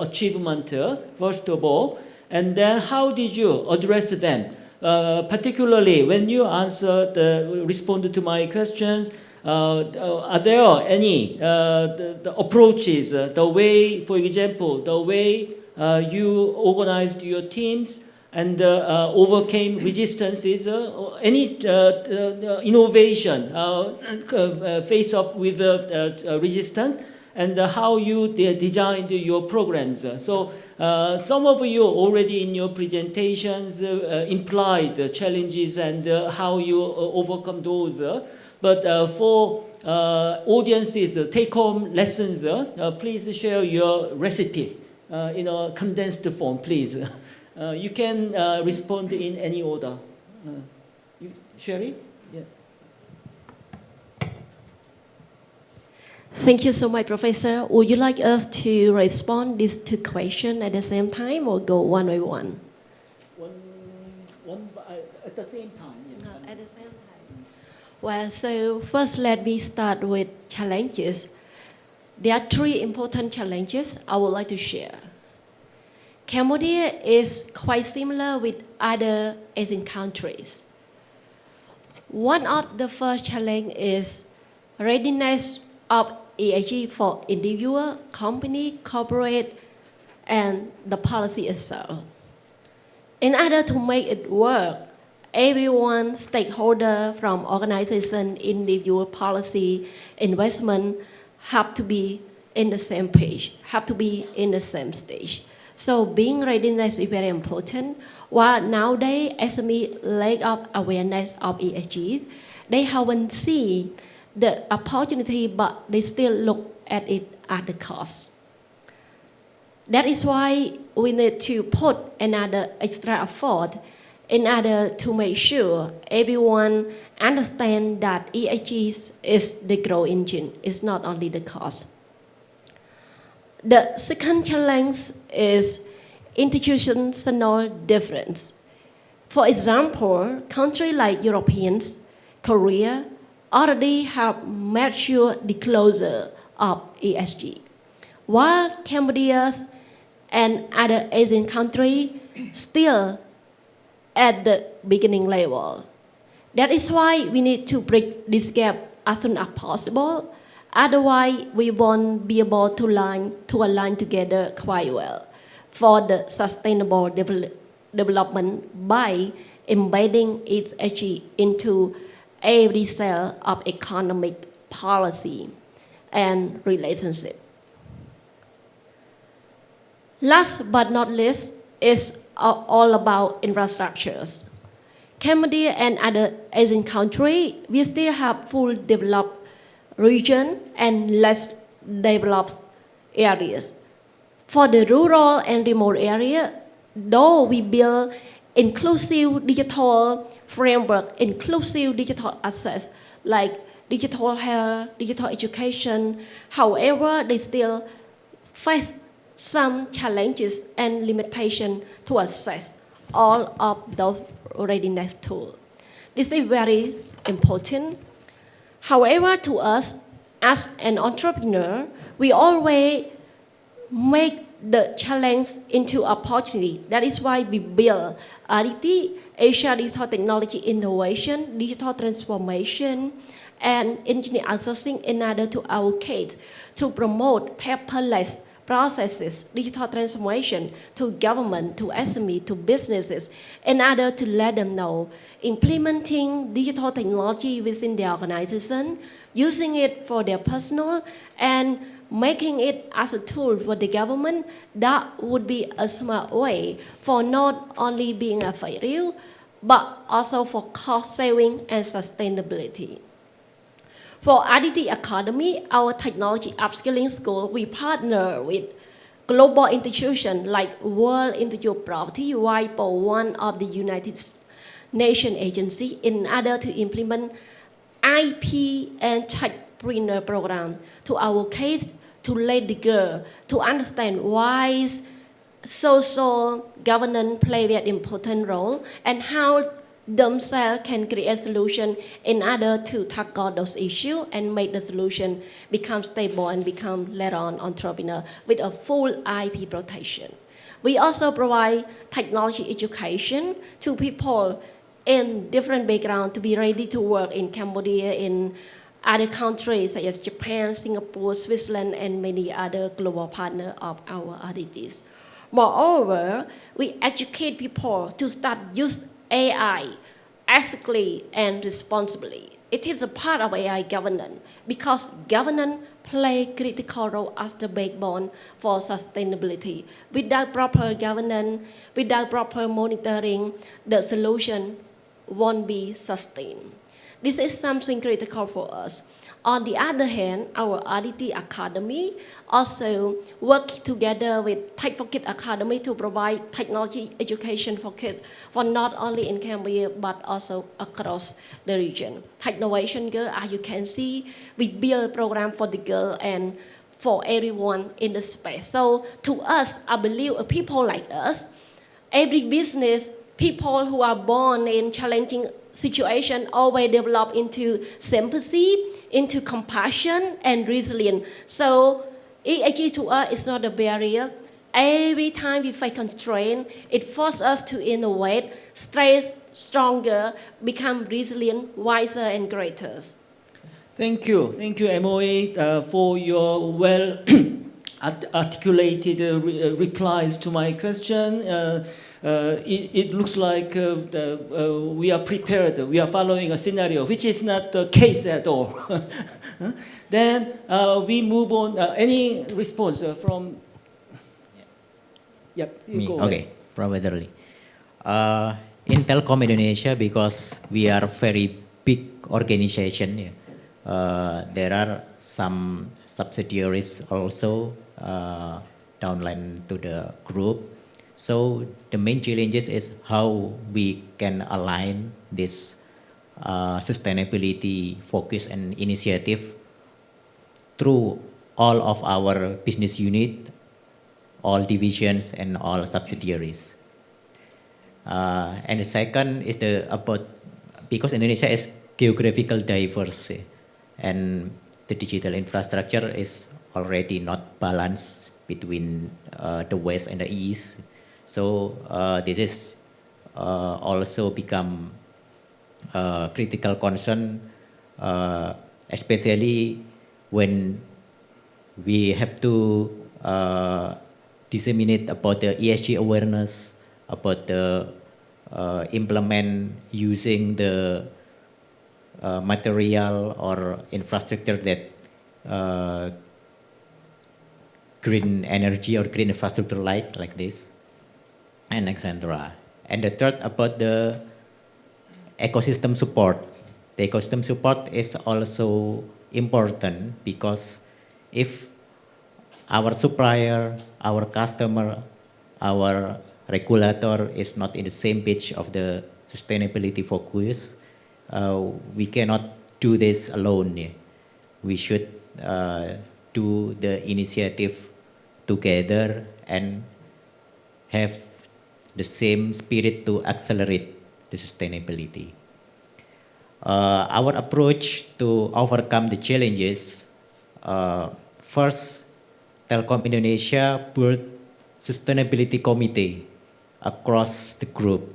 achievement, first of all? And then how did you address them? Particularly when you responded to my questions, are there any the approaches, the way, for example, the way you organized your teams and overcame resistances, any innovation face up with resistance, and how you designed your programs. So some of you already in your presentations implied challenges and how you overcome those. But for audiences, take-home lessons, please share your recipe in a condensed form, please. You can respond in any order. Sherry? Yeah. Thank you so much, Professor. Would you like us to respond these 2 questions at the same time or go one by one? One at the same time. Yeah. At the same time. Well, so first let me start with challenges. There are 3 important challenges I would like to share. Cambodia is quite similar with other Asian countries. One of the first challenges is readiness of ESG for individual, company, corporate, and the policy itself. In order to make it work, everyone, stakeholder from organization, individual, policy, investment, have to be in the same page, have to be in the same stage. So being readiness is very important. While nowadays SME lack of awareness of ESG, they haven't seen the opportunity, but they still look at it at the cost. That is why we need to put another extra effort in order to make sure everyone understands that ESG is the growth engine, it's not only the cost. The second challenge is institutional difference. For example, countries like Europeans, Korea, already have mature disclosure of ESG, while Cambodia and other Asian countries still at the beginning level. That is why we need to bridge this gap as soon as possible. Otherwise, we won't be able to align together quite well for the sustainable development by embedding ESG into every cell of economic policy and relationship. Last but not least is all about infrastructures. Cambodia and other Asian countries, we still have fully developed region and less developed areas. For the rural and remote area, though we build inclusive digital framework, inclusive digital access like digital health, digital education, however, they still face some challenges and limitations to access all of those readiness tools. This is very important. However, to us, as an entrepreneur, we always make the challenge into opportunity. That is why we build ADITI, Asia Digital Technology Innovation, Digital Transformation, and Engineer Outsourcing in order to allocate to promote paperless processes, digital transformation to government, to SME, to businesses, in order to let them know implementing digital technology within their organization, using it for their personal, and making it as a tool for the government. That would be a smart way for not only being a value, but also for cost saving and sustainability. For ADITI Academy, our technology upskilling school, we partner with global institutions like World Intellectual Property, WIPO, one of the United Nations agency, in order to implement IP and techpreneur program to our case, to let the girl to understand why social governance play a very important role and how themselves can create solution in order to tackle those issues and make the solution become stable and become later on entrepreneur with a full IP protection. We also provide technology education to people in different backgrounds to be ready to work in Cambodia, in other countries such as Japan, Singapore, Switzerland, and many other global partners of our RDGs. Moreover, we educate people to start use AI ethically and responsibly. It is a part of AI governance because governance play critical role as the backbone for sustainability. Without proper governance, without proper monitoring, the solution won't be sustained. This is something critical for us. On the other hand, our ADITI Academy also work together with Tech for Kids Academy to provide technology education for kids, for not only in Cambodia, but also across the region. Technovation Girl, as you can see, we build a program for the girl and for everyone in the space. So to us, I believe people like us, every business, people who are born in challenging situation always develop into sympathy, into compassion and resilience. So EHG to us is not a barrier. Every time we face constraint, it forces us to innovate, stay stronger, become resilient, wiser and greater. Thank you, MOA, for your well articulated replies to my question. It looks like we are prepared. We are following a scenario, which is not the case at all. Then we move on. Any response from? Yep, you go. Okay, Professor Lee. In Telkom Indonesia, because we are a very big organization, there are some subsidiaries also downline to the group. So the main challenges is how we can align this sustainability focus and initiative through all of our business unit, all divisions and all subsidiaries. And the second is about because Indonesia is geographical diverse and the digital infrastructure is already not balanced between the west and the east. So this is also become a critical concern, especially when we have to disseminate about the ESG awareness, about the implement using the material or infrastructure that green energy or green infrastructure like this, and etc. And the third about the ecosystem support. The ecosystem support is also important because if our supplier, our customer, our regulator is not in the same page of the sustainability focus, we cannot do this alone. We should do the initiative together and have the same spirit to accelerate the sustainability. Our approach to overcome the challenges, first, Telkom Indonesia built sustainability committee across the group,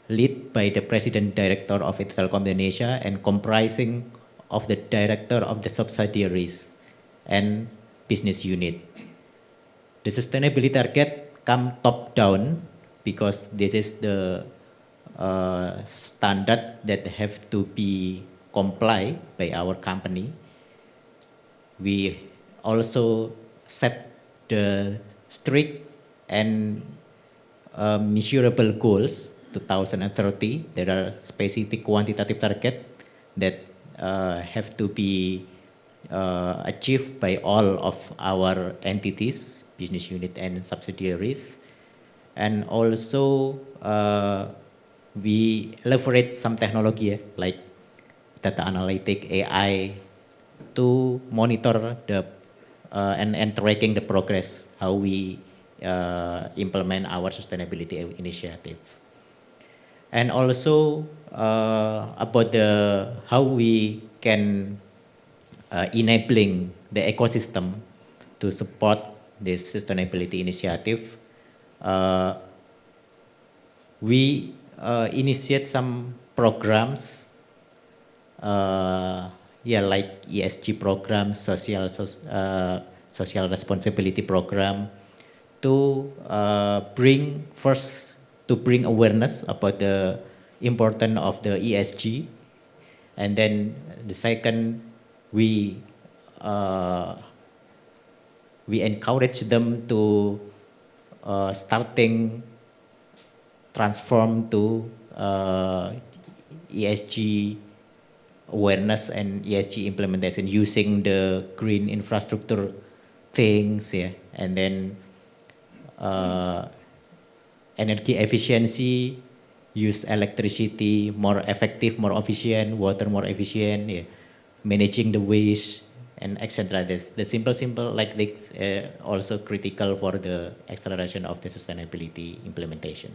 led by the president director of Telkom Indonesia and comprising of the director of the subsidiaries and business unit. The sustainability target come top down because this is the standard that have to be complied by our company. We also set the strict and measurable goals 2030. There are specific quantitative target that have to be achieved by all of our entities, business unit and subsidiaries. And also we leverage some technology like data analytic, AI, to monitor the and tracking the progress, how we implement our sustainability initiative. And also about how we can enabling the ecosystem to support this sustainability initiative. We initiate some programs, like ESG program, social responsibility program, to bring awareness about the importance of the ESG, and then the second, we encourage them to starting transform to ESG awareness and ESG implementation using the green infrastructure things, and then energy efficiency, use electricity more effective, more efficient, water more efficient, managing the waste, and etc. The simple like this also critical for the acceleration of the sustainability implementation.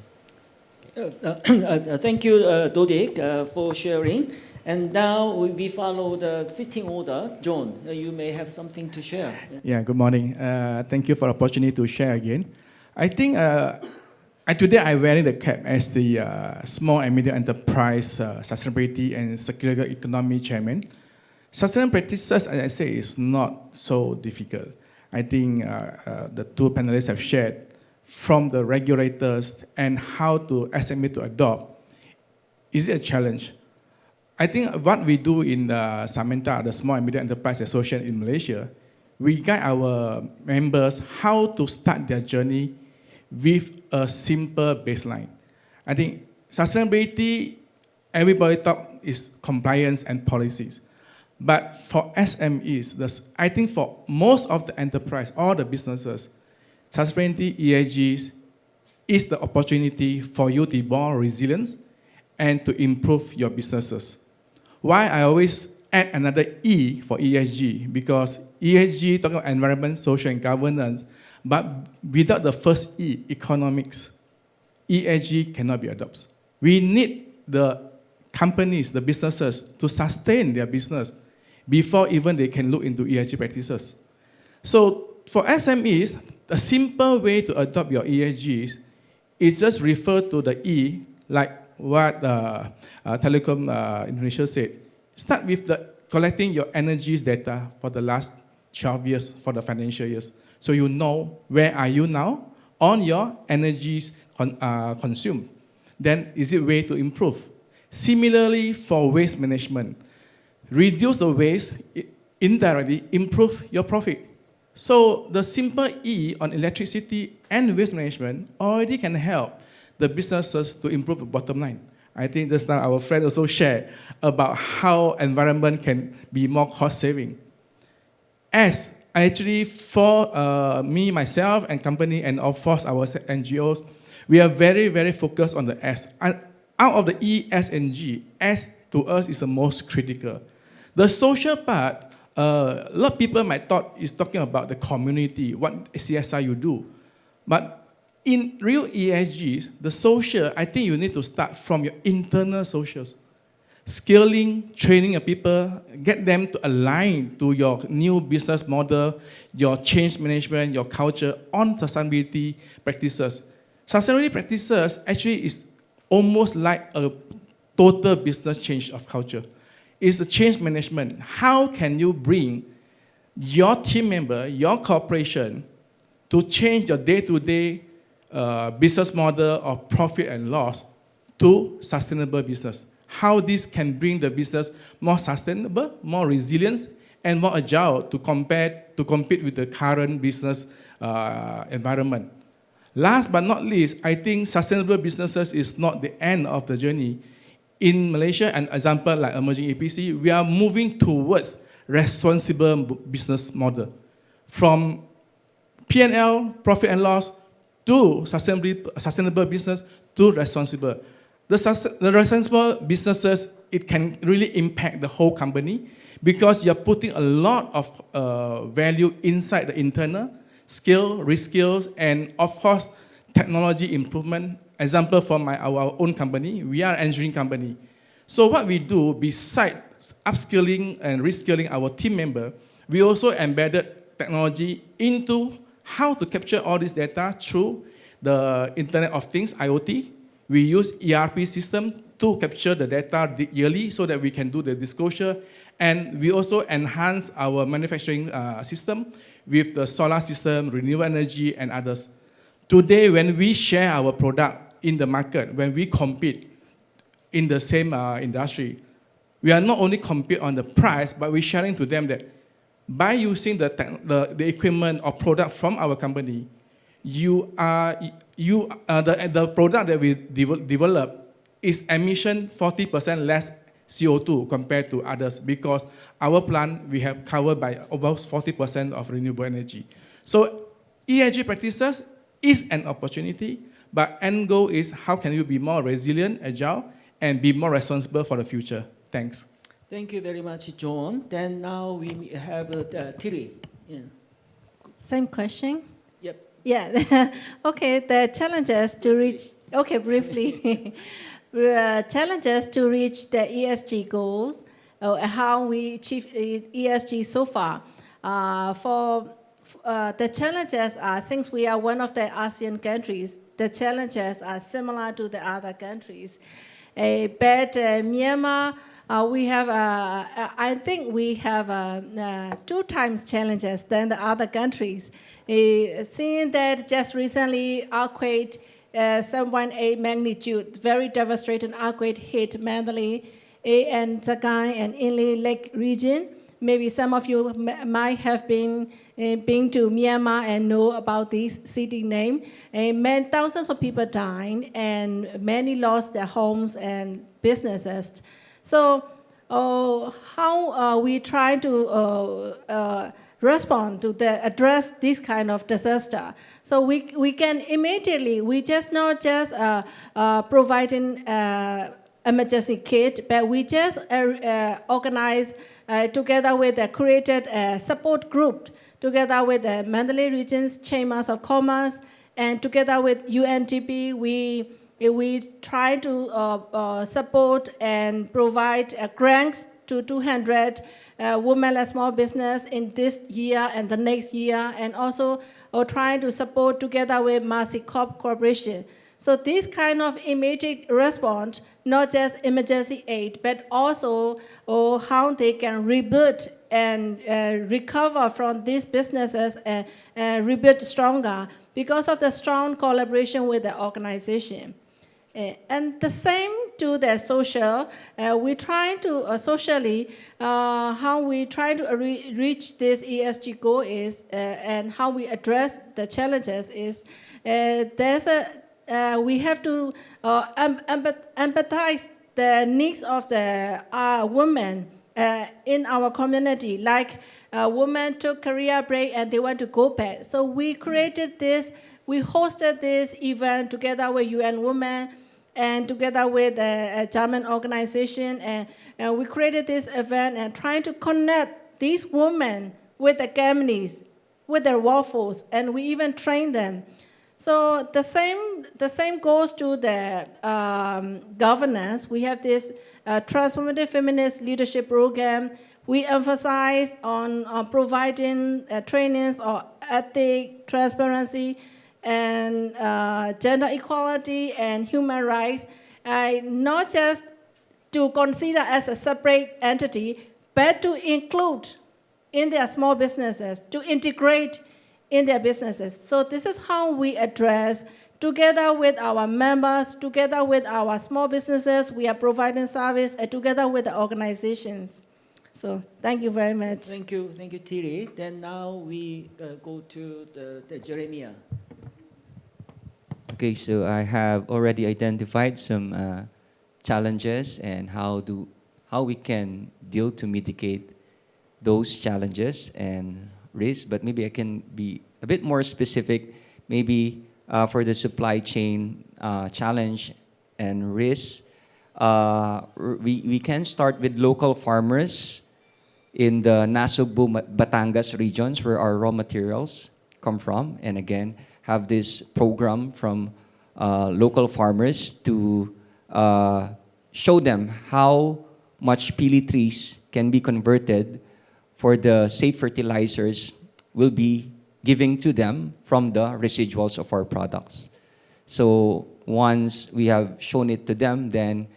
Thank you, Dodik, for sharing. And now we follow the sitting order. John, you may have something to share. Yeah, good morning. Thank you for the opportunity to share again. I think today I wear the cap as the Small and Medium Enterprise Sustainability and Circular Economy Chairman. Sustainable practices, as I say, is not so difficult. I think the two panelists have shared from the regulators and how to SME to adopt. Is it a challenge? I think what we do in the Samenta, the Small and Medium Enterprise Association in Malaysia, we guide our members how to start their journey with a simple baseline. I think sustainability, everybody talk is compliance and policies. But for SMEs, I think for most of the enterprise, all the businesses, sustainability, ESG is the opportunity for you to be more resilient and to improve your businesses. Why I always add another E for ESG, because ESG talking about environment, social, and governance, but without the first E, economics, ESG cannot be adopted. We need the companies, the businesses, to sustain their business before even they can look into ESG practices. So for SMEs, a simple way to adopt your ESGs is just refer to the E, like what Telecom Indonesia said. Start with collecting your energies data for the last 12 years, for the financial years. So you know where are you now on your energies consumed. Then is it way to improve? Similarly for waste management, reduce the waste, indirectly improve your profit. So the simple E on electricity and waste management already can help the businesses to improve the bottom line. I think just now our friend also shared about how environment can be more cost saving. As actually for me, myself, and company, and of course our NGOs, we are very, very focused on the S. And out of the E, S, and G, S to us is the most critical. The social part, a lot of people might thought is talking about the community, what CSR you do. But in real ESGs, the social, I think you need to start from your internal socials. scaling, training your people, get them to align to your new business model, your change management, your culture on sustainability practices. Sustainability practices actually is almost like a total business change of culture. It's a change management. How can you bring your team member, your corporation, to change your day-to-day business model of profit and loss to sustainable business? How this can bring the business more sustainable, more resilient, and more agile to compete with the current business environment. Last but not least, I think sustainable businesses is not the end of the journey. In Malaysia, an example like emerging APC, we are moving towards responsible business model. From P&L, profit and loss, to sustainable business, to responsible. The responsible businesses, it can really impact the whole company because you're putting a lot of value inside the internal skill, reskills, and of course, technology improvement. Example from our own company, we are an engineering company. So what we do, besides upskilling and reskilling our team member, we also embedded technology into how to capture all this data through the Internet of Things, IoT. We use ERP system to capture the data yearly so that we can do the disclosure. And we also enhance our manufacturing system with the solar system, renewable energy, and others. Today, when we share our product in the market, when we compete in the same industry, we are not only compete on the price, but we're sharing to them that by using the equipment or product from our company, the product that we develop is emission 40% less CO2 compared to others because our plant, we have covered by about 40% of renewable energy. So ESG practices is an opportunity, but end goal is how can you be more resilient, agile, and be more responsible for the future. Thanks. Thank you very much, John. Then now we have Thiri. Yeah. Same question? Yep. Yeah. Okay, the challenges to reach, okay, briefly. Challenges to reach the ESG goals, how we achieve ESG so far. The challenges are, since we are one of the ASEAN countries, the challenges are similar to the other countries. But Myanmar, we have, I think we have 2 times challenges than the other countries. Seeing that just recently earthquake, 7.8 magnitude, very devastating earthquake hit Mandalay and Sakai and Inle Lake region. Maybe some of you might have been to Myanmar and know about this city name. Thousands of people died and many lost their homes and businesses. So how we try to respond to address this kind of disaster? So we can immediately, we just not just providing emergency kit, but we just organize together with a created support group, together with the Mandalay region's chambers of commerce, and together with UNDP, we try to support and provide grants to 200 women and small business in this year and the next year, and also trying to support together with Mercy Corp Corporation. So this kind of immediate response, not just emergency aid, but also how they can rebuild and recover from these businesses and rebuild stronger because of the strong collaboration with the organization. And the same to the social, we try to socially, how we try to reach this ESG goal is, and how we address the challenges is, we have to empathize the needs of the women in our community. Like women took career break and they want to go back. So we created this, we hosted this event together with UN Women and together with a German organization. And we created this event and trying to connect these women with the families, with their workforce, and we even train them. So the same goes to the governance. We have this transformative feminist leadership program. We emphasize on providing trainings or ethic, transparency, and gender equality and human rights. Not just to consider as a separate entity, but to include in their small businesses, to integrate in their businesses. So this is how we address, together with our members, together with our small businesses, we are providing service, and together with the organizations. So thank you very much. Thank you, Thiri. Then now we go to the Jeremiah. Okay, so I have already identified some challenges and how we can deal to mitigate those challenges and risks, but maybe I can be a bit more specific, maybe for the supply chain challenge and risks. We can start with local farmers in the Nasugbu, Batangas regions where our raw materials come from, and again, have this program from local farmers to show them how much pili trees can be converted for the safe fertilizers we'll be giving to them from the residuals of our products. So once we have shown it to them, then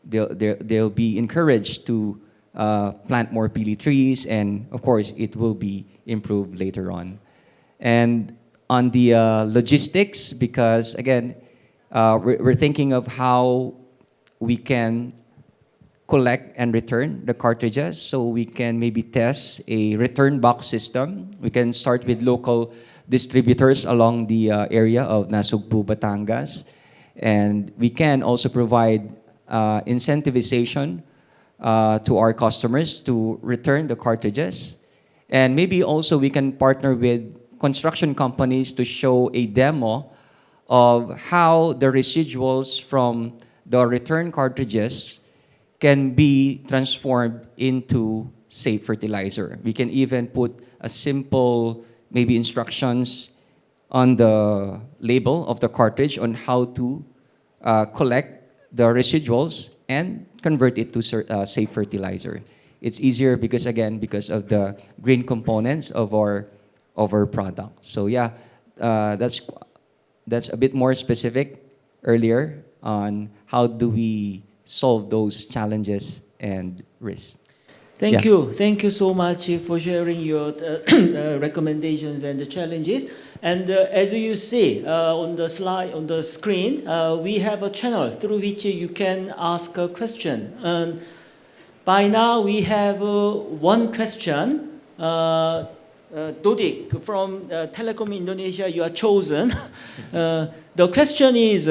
they'll be encouraged to plant more pili trees, and of course it will be improved later on. And on the logistics, because again, we're thinking of how we can collect and return the cartridges, so we can maybe test a return box system. We can start with local distributors along the area of Nasugbu, Batangas, and we can also provide incentivization to our customers to return the cartridges. And maybe also we can partner with construction companies to show a demo of how the residuals from the return cartridges can be transformed into safe fertilizer. We can even put a simple maybe instructions on the label of the cartridge on how to collect the residuals and convert it to safe fertilizer. It's easier because of the green components of our product. So yeah, that's a bit more specific earlier on how do we solve those challenges and risks. Thank you so much for sharing your recommendations and the challenges. And as you see on the slide, on the screen, we have a channel through which you can ask a question. By now we have one question. Dodik from Telecom Indonesia, you are chosen. The question is,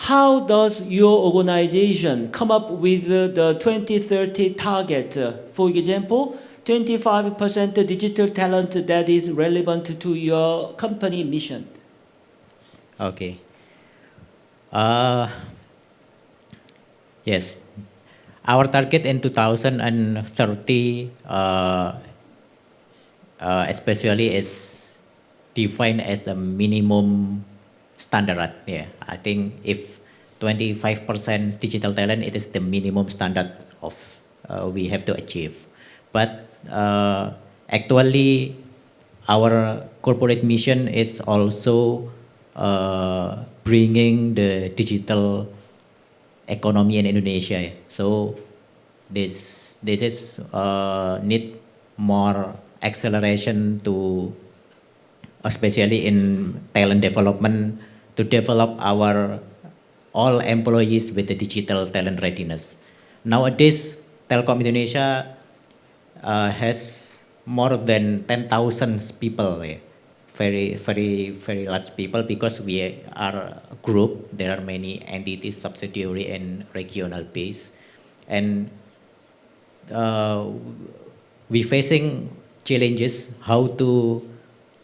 how does your organization come up with the 2030 target? For example, 25% digital talent that is relevant to your company mission. Okay. Yes. Our target in 2030 especially is defined as a minimum standard. Yeah, I think if 25% digital talent, it is the minimum standard of we have to achieve. But actually, our corporate mission is also bringing the digital economy in Indonesia. So this is need more acceleration to, especially in talent development, to develop our all employees with the digital talent readiness. Nowadays, Telkom Indonesia has more than 10,000 people, very large people, because we are a group. There are many entities, subsidiary and regional base, and we facing challenges how to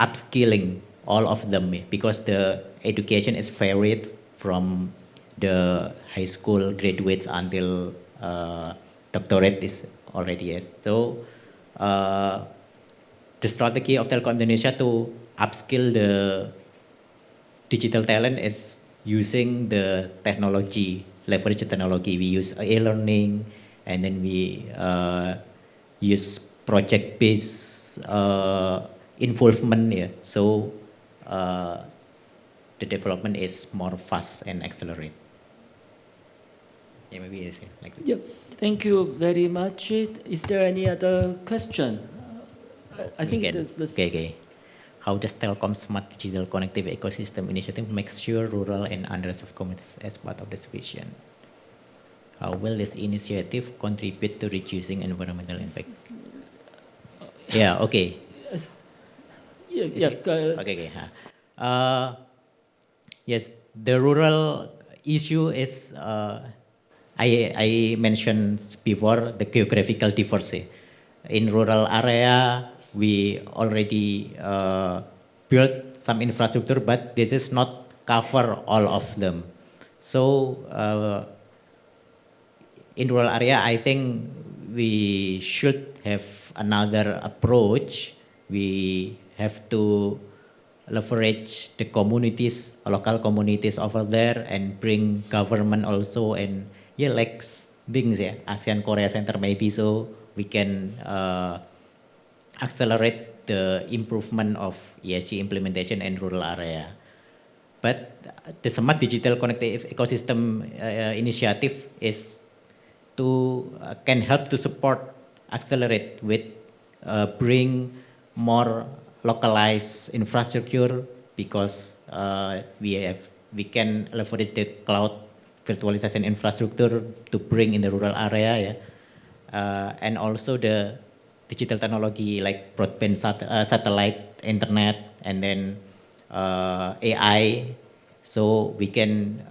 upskilling all of them, because the education is varied from the high school graduates until doctorate is already. Yes. So the strategy of Telkom Indonesia to upskill digital talent is using the technology, leverage the technology. We use e-learning, and then we use project-based involvement. Yeah. So the development is more fast and accelerate. Yeah, maybe it's like that. Yep. Thank you very much. Is there any other question? I think Okay. that's Okay. How does Telkom's Smart Digital Connective Ecosystem Initiative make sure rural and underserved communities as part of this vision? How will this initiative contribute to reducing environmental impact? Yeah, okay. Yeah, Okay. Yes, the rural issue is, I mentioned before, the geographical diversity. In rural area, we already built some infrastructure, but this is not cover all of them. So in rural area, I think we should have another approach. We have to leverage the communities, local communities over there, and bring government also, and yeah, like things, yeah, ASEAN-Korea Center maybe, so we can accelerate the improvement of ESG implementation in rural area. But the Smart Digital Connective Ecosystem initiative is can help to support, accelerate with bring more localized infrastructure, because we can leverage the cloud virtualization infrastructure to bring in the rural area, yeah. And also the digital technology like broadband satellite internet, and then AI, so we can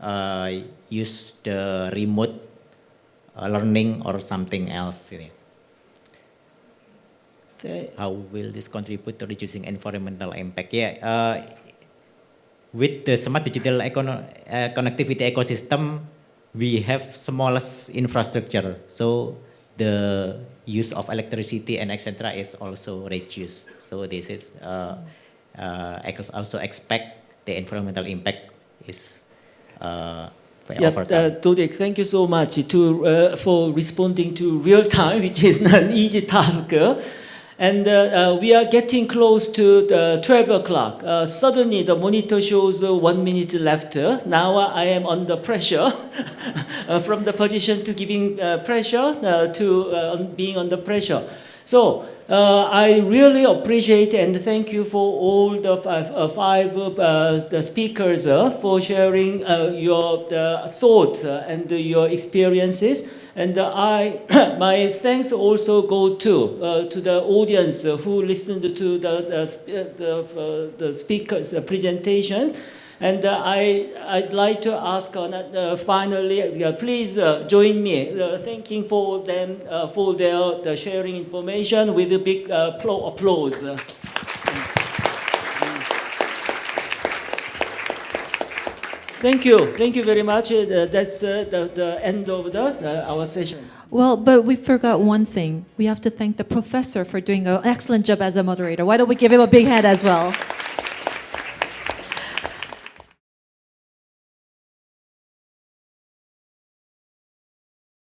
use the remote learning or something else. You know. How will this contribute to reducing environmental impact? Yeah, with the smart digital connectivity ecosystem, we have smallest infrastructure, so the use of electricity and etc. is also reduced. So this is also expect the environmental impact is over time. Dodik, thank you so much for responding to real time, which is not an easy task. And we are getting close to 12 o'clock. Suddenly the monitor shows 1 minute left. Now I am under pressure from the position to giving pressure to being under pressure. So I really appreciate and thank you for all the five the speakers for sharing your thoughts and your experiences. And my thanks also go to the audience who listened to the speakers' presentations. And I'd like to ask finally, please join me thanking for them for their sharing information with a big applause. Thank you very much. That's the end of our session. Well, but we forgot one thing. We have to thank the professor for doing an excellent job as a moderator. Why don't we give him a big hand as well?